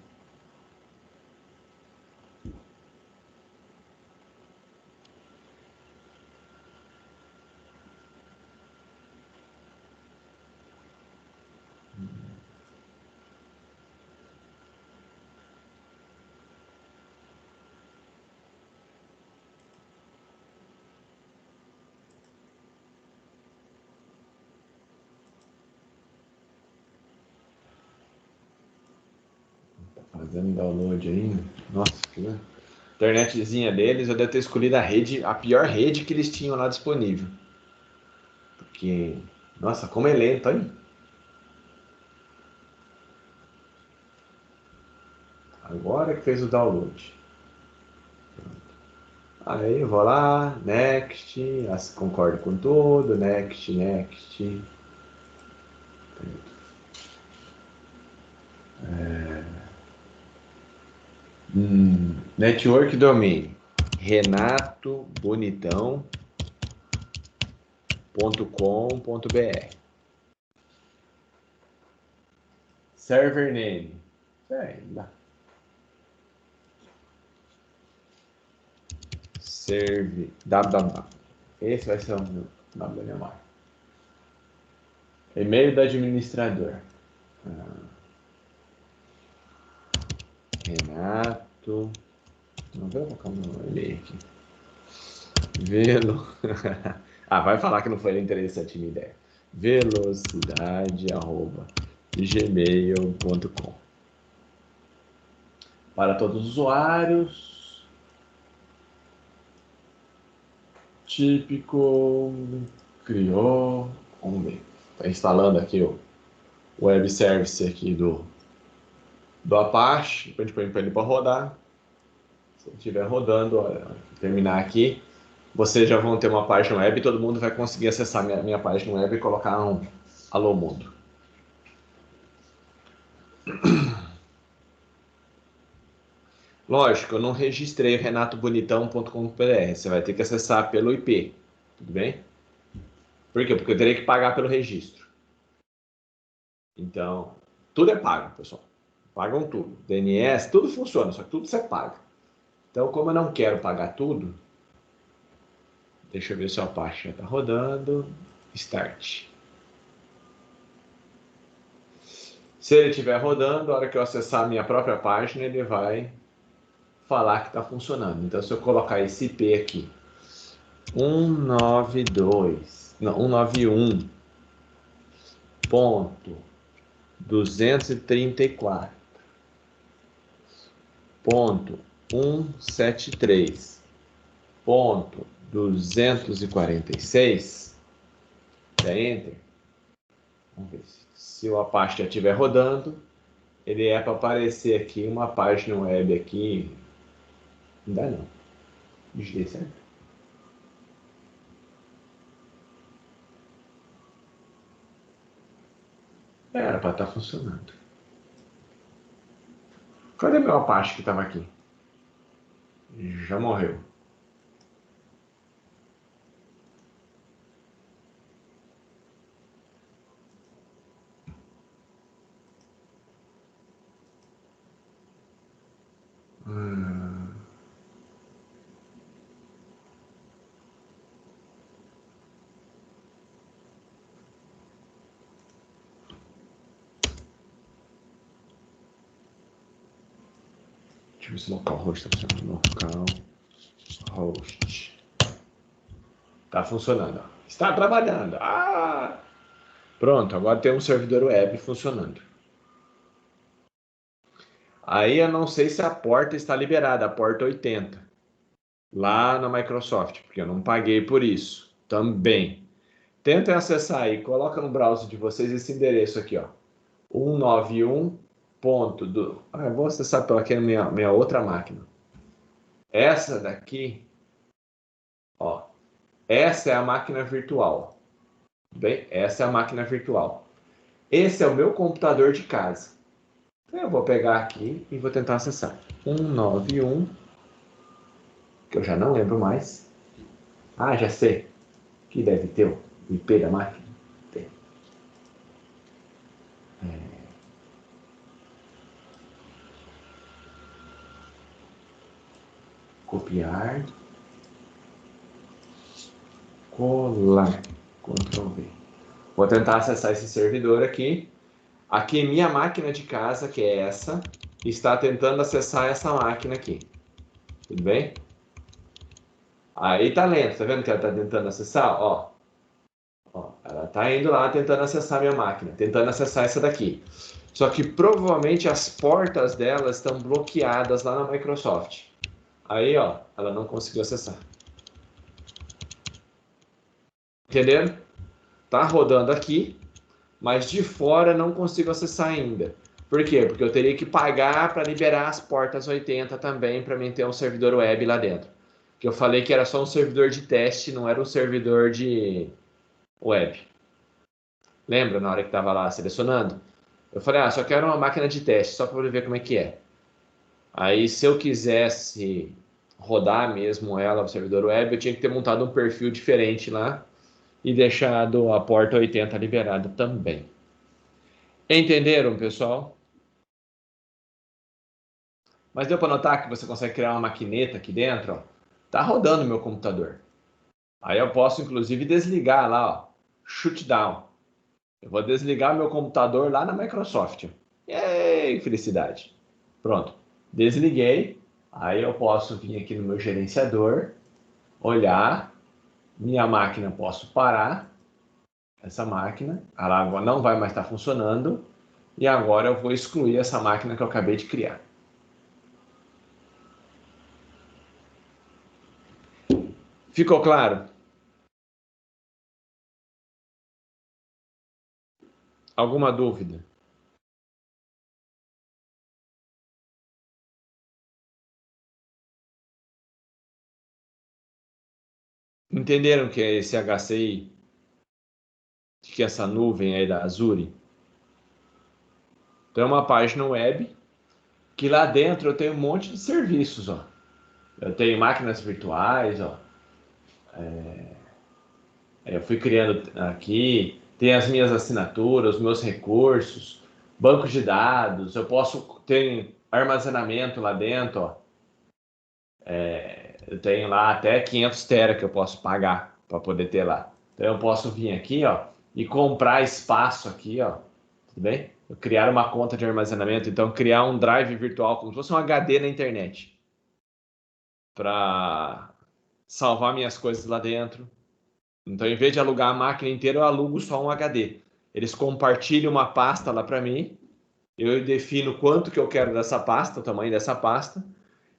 Fazendo download ainda. Nossa, que legal. Internetzinha deles, eu devo ter escolhido a pior rede que eles tinham lá disponível. Porque, nossa, como é lento, hein? Agora que fez o download. Aí eu vou lá, next, concordo com tudo, next. Network domain renatobonitão.com.br. Server name. Dá. Serve www. Esse vai ser o meu nome da minha marca. E-mail do administrador. Renato. Não vou colocar o meu e-mail aqui. Vai falar que não foi interessante a minha ideia. velocidade@gmail.com. Para todos os usuários. Típico. Criou. Vamos ver. Está instalando aqui o web service aqui do Apache. Depois a gente põe para ele para rodar. Se ele estiver rodando, olha, terminar aqui, vocês já vão ter uma página web e todo mundo vai conseguir acessar minha página web e colocar um Alô Mundo. Lógico, eu não registrei o renatobonitão.com.br. Você vai ter que acessar pelo IP. Tudo bem? Por quê? Porque eu terei que pagar pelo registro. Então, tudo é pago, pessoal. Pagam tudo. DNS, tudo funciona, só que tudo você paga. Então, como eu não quero pagar tudo, deixa eu ver se o Apache já está rodando. Start. Se ele estiver rodando, a hora que eu acessar a minha própria página, ele vai falar que está funcionando. Então, se eu colocar esse IP aqui, 192.134.173.246, dá Enter. Vamos ver se o Apache já estiver rodando. Ele é para aparecer aqui uma página web aqui. Não dá não. Digitei certo? Era para estar funcionando. Cadê meu Apache que estava aqui? Já morreu. Deixa eu ver se o localhost está funcionando. Localhost. Está funcionando. Está trabalhando. Pronto, agora tem um servidor web funcionando. Aí eu não sei se a porta está liberada, a porta 80. Lá na Microsoft, porque eu não paguei por isso. Também. Tentem acessar aí, coloca no browser de vocês esse endereço aqui, ó. 191. Eu vou acessar pela aqui a minha outra máquina. Essa daqui, ó. Essa é a máquina virtual. Bem, essa é a máquina virtual. Esse é o meu computador de casa. Então eu vou pegar aqui e vou tentar acessar. 191, que eu já não lembro mais. Ah, já sei. Que deve ter o IP da máquina. Tem. Copiar. Colar. Ctrl V. Vou tentar acessar esse servidor aqui. Aqui minha máquina de casa, que é essa, está tentando acessar essa máquina aqui. Tudo bem? Aí tá lento, tá vendo que ela tá tentando acessar? Ó, ela tá indo lá tentando acessar minha máquina, tentando acessar essa daqui. Só que provavelmente as portas dela estão bloqueadas lá na Microsoft. Aí, ó, ela não conseguiu acessar. Entendendo? Tá rodando aqui, mas de fora não consigo acessar ainda. Por quê? Porque eu teria que pagar para liberar as portas 80 também para mim ter um servidor web lá dentro. Que eu falei que era só um servidor de teste, não era um servidor de web. Lembra na hora que estava lá selecionando? Eu falei, só quero uma máquina de teste, só para ver como é que é. Aí, se eu quisesse rodar mesmo ela, o servidor web, eu tinha que ter montado um perfil diferente lá e deixado a porta 80 liberada também. Entenderam, pessoal? Mas deu para notar que você consegue criar uma maquineta aqui dentro? Ó. Tá rodando o meu computador. Aí eu posso, inclusive, desligar lá, ó, shutdown. Eu vou desligar meu computador lá na Microsoft. Ei, felicidade. Pronto. Desliguei. Aí eu posso vir aqui no meu gerenciador, olhar. Minha máquina, posso parar. Essa máquina. Ela agora não vai mais estar funcionando. E agora eu vou excluir essa máquina que eu acabei de criar. Ficou claro? Alguma dúvida? Entenderam que é esse HCI? Que é essa nuvem aí da Azure? Então é uma página web que lá dentro eu tenho um monte de serviços, ó. Eu tenho máquinas virtuais, ó. Eu fui criando aqui, tem as minhas assinaturas, os meus recursos, bancos de dados, eu posso ter armazenamento lá dentro, ó. Eu tenho lá até 500 tera que eu posso pagar para poder ter lá. Então eu posso vir aqui, ó, e comprar espaço aqui, ó. Tudo bem? Eu criar uma conta de armazenamento, então criar um drive virtual como se fosse um HD na internet para salvar minhas coisas lá dentro. Então, em vez de alugar a máquina inteira, eu alugo só um HD. Eles compartilham uma pasta lá para mim, eu defino quanto que eu quero dessa pasta, o tamanho dessa pasta,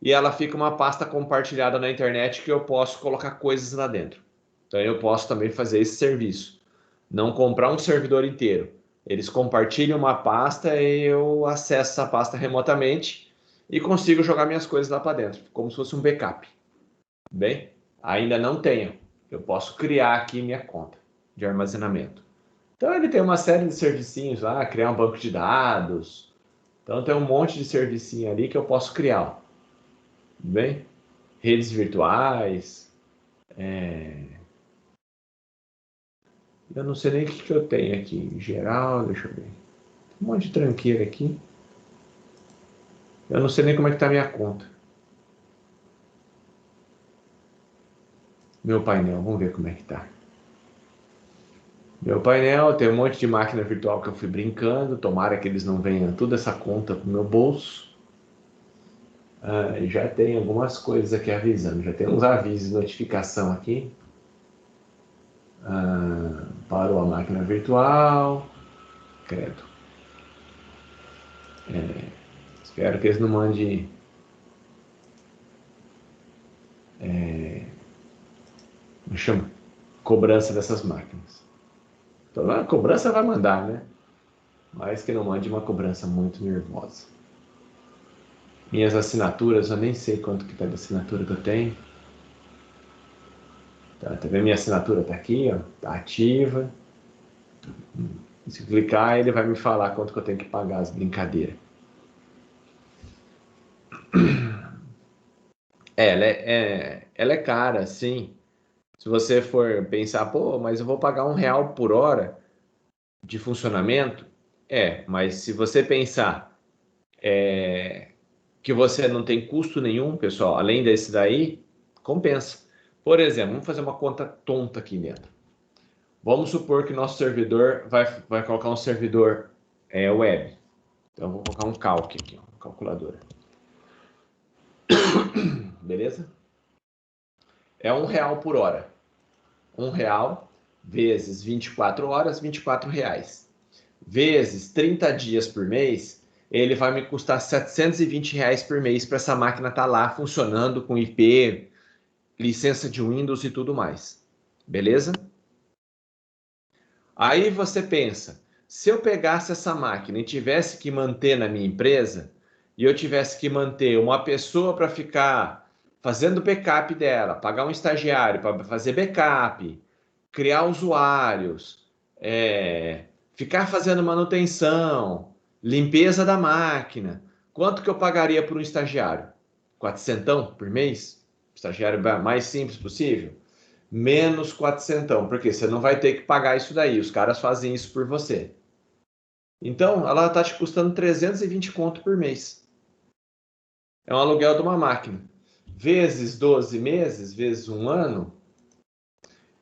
e ela fica uma pasta compartilhada na internet que eu posso colocar coisas lá dentro. Então, eu posso também fazer esse serviço. Não comprar um servidor inteiro. Eles compartilham uma pasta e eu acesso essa pasta remotamente e consigo jogar minhas coisas lá para dentro, como se fosse um backup. Bem, ainda não tenho. Eu posso criar aqui minha conta de armazenamento. Então ele tem uma série de servicinhos lá, criar um banco de dados. Então tem um monte de servicinho ali que eu posso criar. Bem, redes virtuais. Eu não sei nem o que eu tenho aqui. Em geral, deixa eu ver. Um monte de tranqueira aqui. Eu não sei nem como é que está a minha conta. Meu painel, vamos ver como é que está. Meu painel tem um monte de máquina virtual que eu fui brincando. Tomara que eles não venham toda essa conta pro meu bolso. Já tem algumas coisas aqui avisando. Já tem uns avisos de notificação aqui. Parou a máquina virtual. Credo. Espero que eles não mandem me chama cobrança dessas máquinas. Então a cobrança vai mandar, né? Mas que não mande uma cobrança muito nervosa. Minhas assinaturas, eu nem sei quanto que tá de assinatura que eu tenho. Tá vendo? Minha assinatura tá aqui, ó. Tá ativa. Se clicar, ele vai me falar quanto que eu tenho que pagar as brincadeiras. Ela é cara, sim. Se você for pensar, pô, mas eu vou pagar R$ 1 por hora de funcionamento, mas se você pensar que você não tem custo nenhum, pessoal, além desse daí, compensa. Por exemplo, vamos fazer uma conta tonta aqui dentro. Vamos supor que nosso servidor vai colocar um servidor web. Então, eu vou colocar um calc aqui, uma calculadora. Beleza? É R$ 1 por hora. R$ 1 vezes 24 horas, R$ 24. Vezes 30 dias por mês, ele vai me custar R$ 720 por mês para essa máquina estar lá funcionando com IP, licença de Windows e tudo mais. Beleza? Aí você pensa, se eu pegasse essa máquina e tivesse que manter na minha empresa, e eu tivesse que manter uma pessoa para ficar fazendo backup dela, pagar um estagiário para fazer backup, criar usuários, ficar fazendo manutenção, limpeza da máquina, quanto que eu pagaria por um estagiário? 400 por mês? Estagiário mais simples possível? Menos 400, porque você não vai ter que pagar isso daí, os caras fazem isso por você. Então, ela está te custando 320 conto por mês. É um aluguel de uma máquina. Vezes 12 meses, vezes um ano,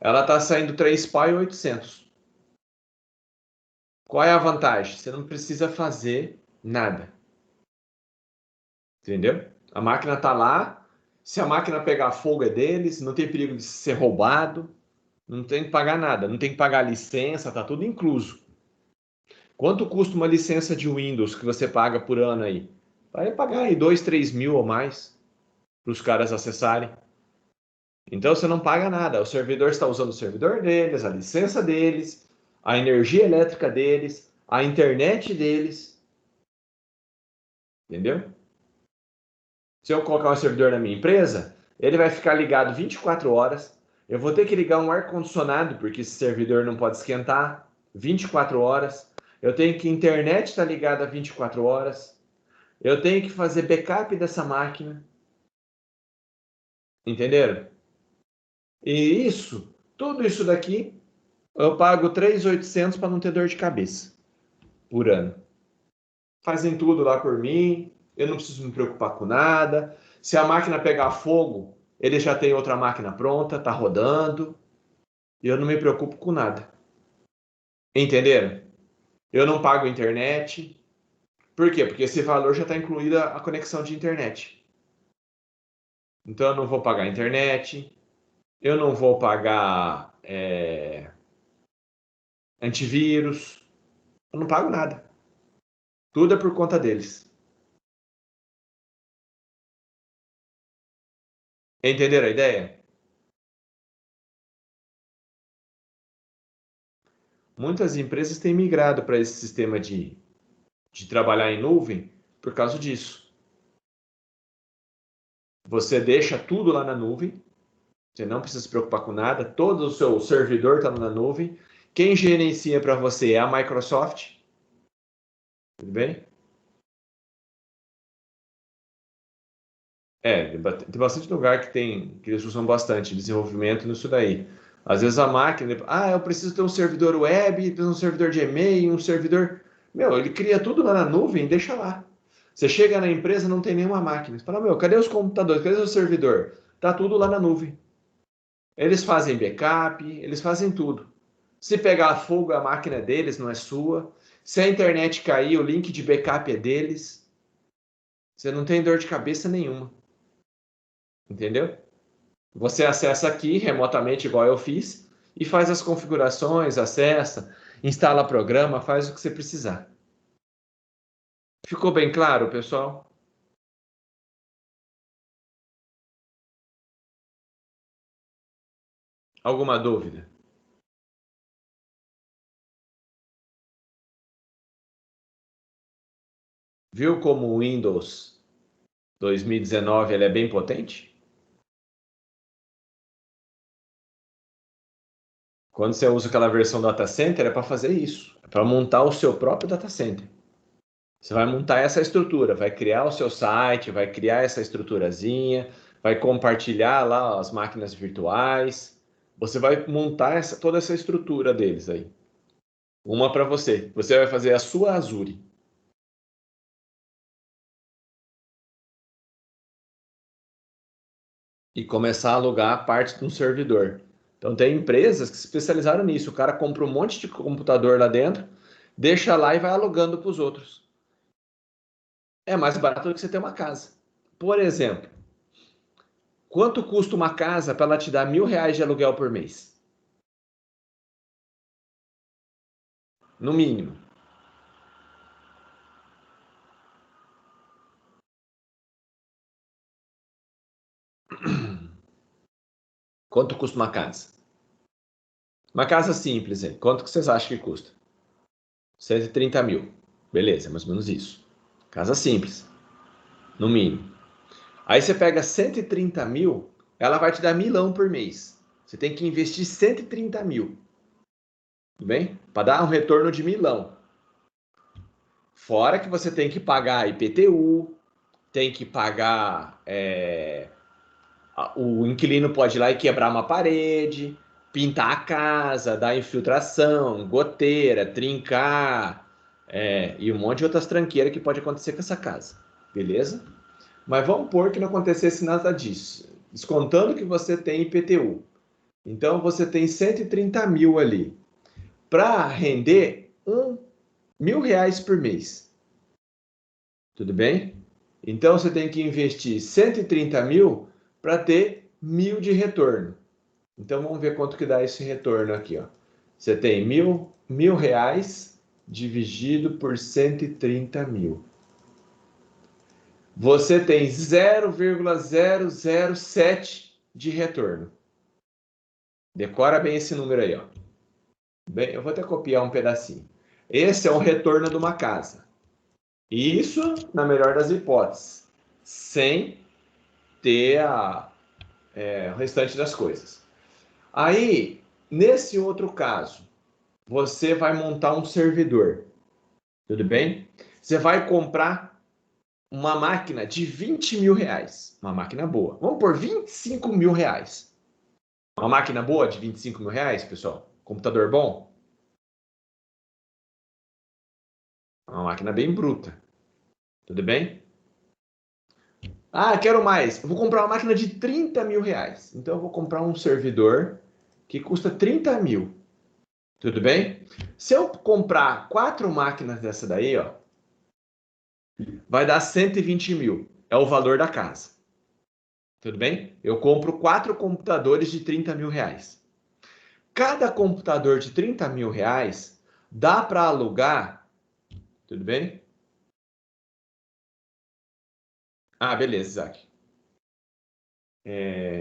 ela está saindo 3.800. Qual é a vantagem? Você não precisa fazer nada. Entendeu? A máquina está lá, se a máquina pegar fogo é deles, não tem perigo de ser roubado, não tem que pagar nada, não tem que pagar licença, tá tudo incluso. Quanto custa uma licença de Windows que você paga por ano aí? Vai pagar aí 2, 3 mil ou mais para os caras acessarem. Então você não paga nada. O servidor está usando o servidor deles, a licença deles, a energia elétrica deles, a internet deles. Entendeu? Se eu colocar um servidor na minha empresa, ele vai ficar ligado 24 horas. Eu vou ter que ligar um ar-condicionado, porque esse servidor não pode esquentar 24 horas. Eu tenho que a internet estar ligada 24 horas. Eu tenho que fazer backup dessa máquina. Entenderam? E tudo isso daqui, eu pago 3.800 para não ter dor de cabeça por ano. Fazem tudo lá por mim, eu não preciso me preocupar com nada. Se a máquina pegar fogo, ele já tem outra máquina pronta, tá rodando. E eu não me preocupo com nada. Entenderam? Eu não pago internet. Por quê? Porque esse valor já está incluída a conexão de internet. Então eu não vou pagar internet, eu não vou pagar antivírus, eu não pago nada. Tudo é por conta deles. Entenderam a ideia? Muitas empresas têm migrado para esse sistema de trabalhar em nuvem por causa disso. Você deixa tudo lá na nuvem, você não precisa se preocupar com nada, todo o seu servidor está na nuvem. Quem gerencia para você é a Microsoft. Tudo bem? Tem bastante lugar que eles usam bastante desenvolvimento nisso daí. Às vezes a máquina, eu preciso ter um servidor web, um servidor de e-mail, um servidor. Meu, ele cria tudo lá na nuvem, deixa lá. Você chega na empresa, não tem nenhuma máquina. Você fala, meu, cadê os computadores? Cadê o servidor? Tá tudo lá na nuvem. Eles fazem backup, eles fazem tudo. Se pegar fogo, a máquina é deles, não é sua. Se a internet cair, o link de backup é deles. Você não tem dor de cabeça nenhuma. Entendeu? Você acessa aqui remotamente, igual eu fiz, e faz as configurações, acessa, instala programa, faz o que você precisar. Ficou bem claro, pessoal? Alguma dúvida? Viu como o Windows 2019 ele é bem potente? Quando você usa aquela versão data center, é para fazer isso. É para montar o seu próprio data center. Você vai montar essa estrutura, vai criar o seu site, vai criar essa estruturazinha, vai compartilhar lá as máquinas virtuais. Você vai montar toda essa estrutura deles aí. Uma para você. Você vai fazer a sua Azure. E começar a alugar parte de um servidor. Então tem empresas que se especializaram nisso. O cara compra um monte de computador lá dentro, deixa lá e vai alugando para os outros. É mais barato do que você ter uma casa. Por exemplo, quanto custa uma casa para ela te dar R$1.000 de aluguel por mês? No mínimo. Quanto custa uma casa? Uma casa simples, hein? Quanto que vocês acham que custa? 130 mil. Beleza, mais ou menos isso. Casa simples, no mínimo. Aí você pega 130 mil, ela vai te dar milão por mês. Você tem que investir 130 mil. Tudo bem? Para dar um retorno de milão. Fora que você tem que pagar IPTU, tem que pagar... o inquilino pode ir lá e quebrar uma parede, pintar a casa, dar infiltração, goteira, trincar, e um monte de outras tranqueiras que pode acontecer com essa casa. Beleza? Mas vamos pôr que não acontecesse nada disso. Descontando que você tem IPTU. Então você tem 130 mil ali. Para render R$1.000 por mês. Tudo bem? Então você tem que investir 130 mil para ter 1.000 de retorno. Então vamos ver quanto que dá esse retorno aqui, ó. Você tem R$1.000 dividido por 130 mil. Você tem 0,007 de retorno. Decora bem esse número aí, ó. Bem, eu vou até copiar um pedacinho. Esse é o retorno de uma casa. Isso na melhor das hipóteses, sem ter o restante das coisas. Aí, nesse outro caso, você vai montar um servidor. Tudo bem? Você vai comprar uma máquina de R$20.000. Uma máquina boa. Vamos por R$25.000. Uma máquina boa de R$25.000, pessoal? Computador bom? Uma máquina bem bruta. Tudo bem? Ah, quero mais. Eu vou comprar uma máquina de R$30.000. Então eu vou comprar um servidor que custa 30 mil. Tudo bem? Se eu comprar 4 máquinas dessa daí, ó, vai dar 120 mil. É o valor da casa. Tudo bem? Eu compro 4 computadores de R$30.000. Cada computador de R$30.000 dá para alugar. Tudo bem? Ah, beleza, Isaac.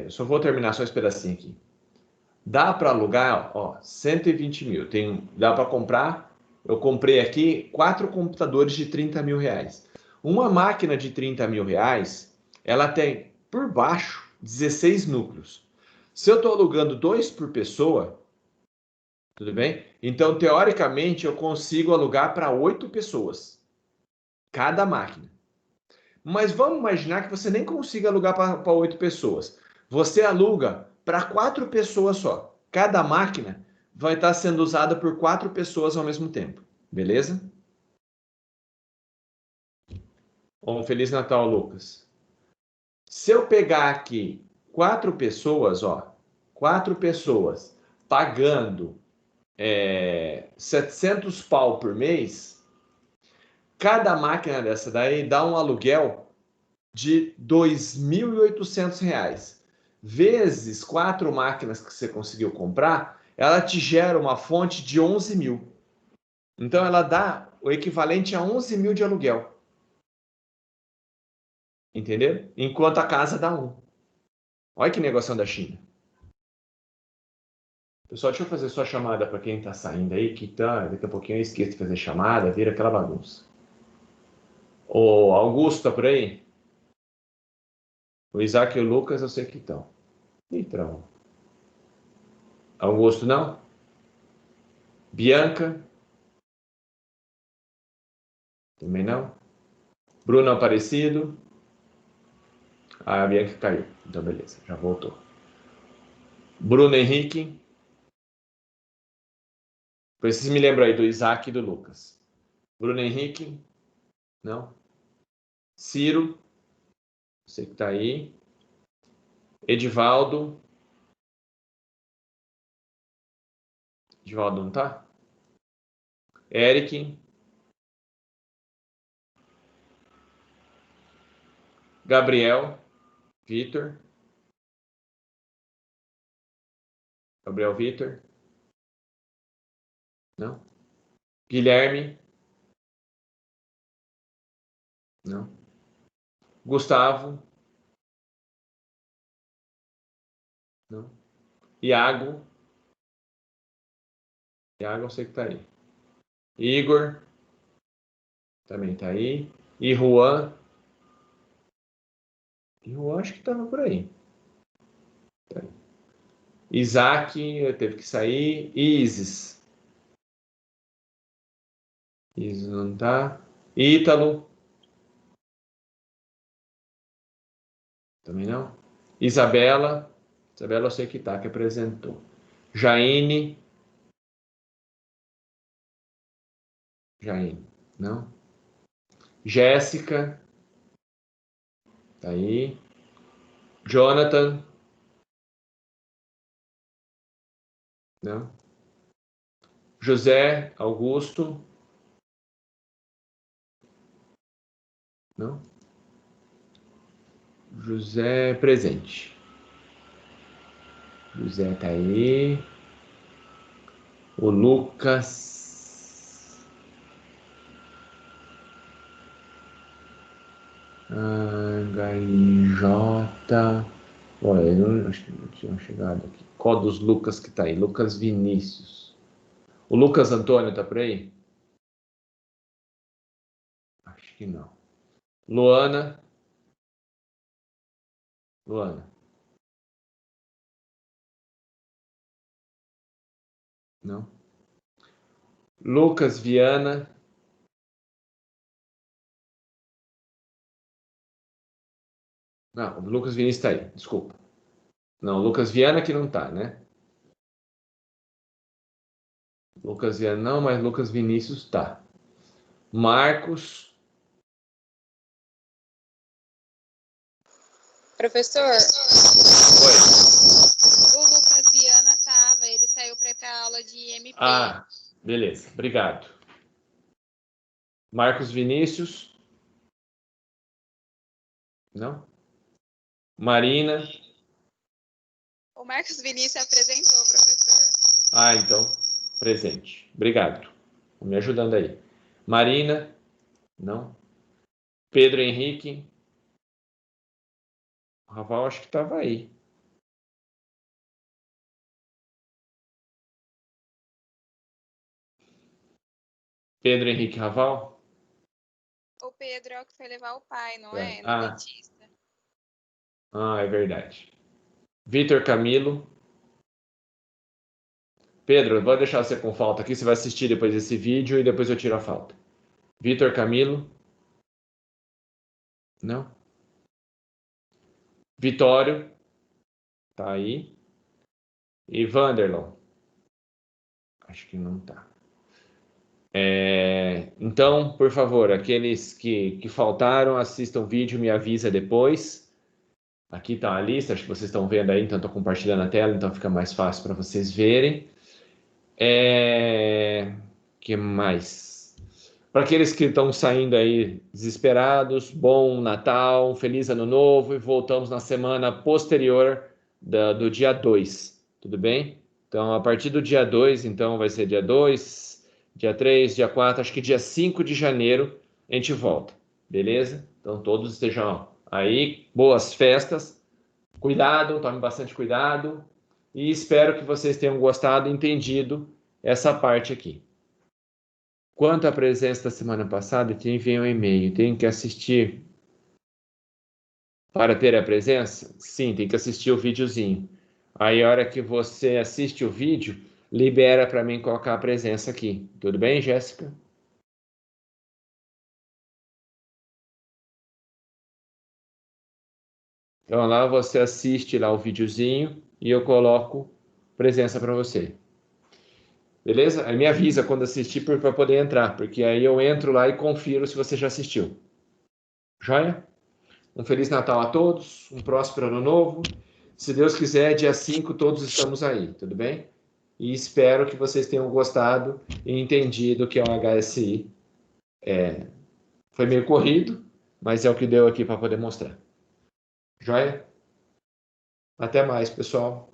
Só vou terminar só esse pedacinho aqui. Dá para alugar, ó, 120 mil. Dá para comprar. Eu comprei aqui 4 computadores de R$30.000. Uma máquina de R$30.000, ela tem por baixo 16 núcleos. Se eu estou alugando 2 por pessoa, tudo bem? Então, teoricamente, eu consigo alugar para 8 pessoas. Cada máquina. Mas vamos imaginar que você nem consiga alugar para 8 pessoas. Você aluga para 4 pessoas só. Cada máquina vai estar sendo usada por 4 pessoas ao mesmo tempo. Beleza? Feliz Natal, Lucas. Se eu pegar aqui 4 pessoas, ó, 4 pessoas pagando 700 pau por mês, cada máquina dessa daí dá um aluguel de R$2.800. Vezes 4 máquinas que você conseguiu comprar, ela te gera uma fonte de 11 mil. Então ela dá o equivalente a 11 mil de aluguel. Entendeu? Enquanto a casa dá 1. Olha que negócio da China. Pessoal, deixa eu fazer só a chamada para quem está saindo aí, que daqui a pouquinho eu esqueço de fazer chamada, vira aquela bagunça. O Augusto tá por aí? O Isaac e o Lucas eu sei que estão. Então. Augusto não? Bianca? Também não. Bruno Aparecido? A Bianca caiu. Então, beleza, já voltou. Bruno Henrique? Vocês me lembram aí do Isaac e do Lucas. Bruno Henrique? Não. Ciro? Você que tá aí. Edivaldo? Edivaldo não tá? Eric? Gabriel? Vitor? Gabriel Vitor? Não. Guilherme? Não. Gustavo? Não. Iago? Iago, eu sei que tá aí. Igor? Também tá aí. E Juan? E Juan acho que tava por aí. Tá aí. Isaac, teve que sair. Isis? Isis não tá. Ítalo? Também não. Isabela? Isabela eu sei que tá, que apresentou. Jaine? Jaine, não. Jéssica? Tá aí. Jonathan? Não. José Augusto? Não. José presente. José tá aí. O Lucas. HJ. Olha, eu não, acho que não tinha chegado aqui. Qual dos Lucas que tá aí? Lucas Vinícius. O Lucas Antônio tá por aí? Acho que não. Luana. Luana. Não. Lucas Viana. Não, o Lucas Vinícius tá aí, desculpa. Não, Lucas Viana que não tá, né? Lucas Viana não, mas Lucas Vinícius tá. Marcos. Professor, Oi. o Lucas Viana tava, ele saiu para ir para aula de MP. Ah, beleza, obrigado. Marcos Vinícius. Não? Marina. O Marcos Vinícius apresentou, professor. Ah, então, presente. Obrigado. Me ajudando aí. Marina. Não. Pedro Henrique. O Raval acho que estava aí. Pedro Henrique Raval? O Pedro é o que foi levar o pai, não É. é? No dentista. É verdade. Vitor Camilo. Pedro, vou deixar você com falta aqui. Você vai assistir depois esse vídeo e depois eu tiro a falta. Vitor Camilo. Não. Vitório. Tá aí. E Vanderlon. Acho que não tá. Então, por favor, aqueles que faltaram, assistam o vídeo, me avisa depois. Aqui está a lista, acho que vocês estão vendo aí, então estou compartilhando a tela, então fica mais fácil para vocês verem. Que mais? Para aqueles que estão saindo aí desesperados, bom Natal, feliz Ano Novo e voltamos na semana posterior do dia 2, tudo bem? Então, a partir do dia 2, então vai ser dia 2, dia 3, dia 4, acho que dia 5 de janeiro a gente volta, beleza? Então, todos estejam aí, boas festas, cuidado, tome bastante cuidado e espero que vocês tenham gostado e entendido essa parte aqui. Quanto à presença da semana passada, te enviei um e-mail. Tem que assistir para ter a presença? Sim, tem que assistir o videozinho. Aí, a hora que você assiste o vídeo, libera para mim colocar a presença aqui. Tudo bem, Jéssica? Então lá você assiste lá o videozinho e eu coloco presença para você. Beleza? Aí me avisa quando assistir para poder entrar, porque aí eu entro lá e confiro se você já assistiu. Joia? Um Feliz Natal a todos, um próspero Ano Novo. Se Deus quiser, dia 5 todos estamos aí, tudo bem? E espero que vocês tenham gostado e entendido o que é um HSI. Foi meio corrido, mas é o que deu aqui para poder mostrar. Joia? Até mais, pessoal.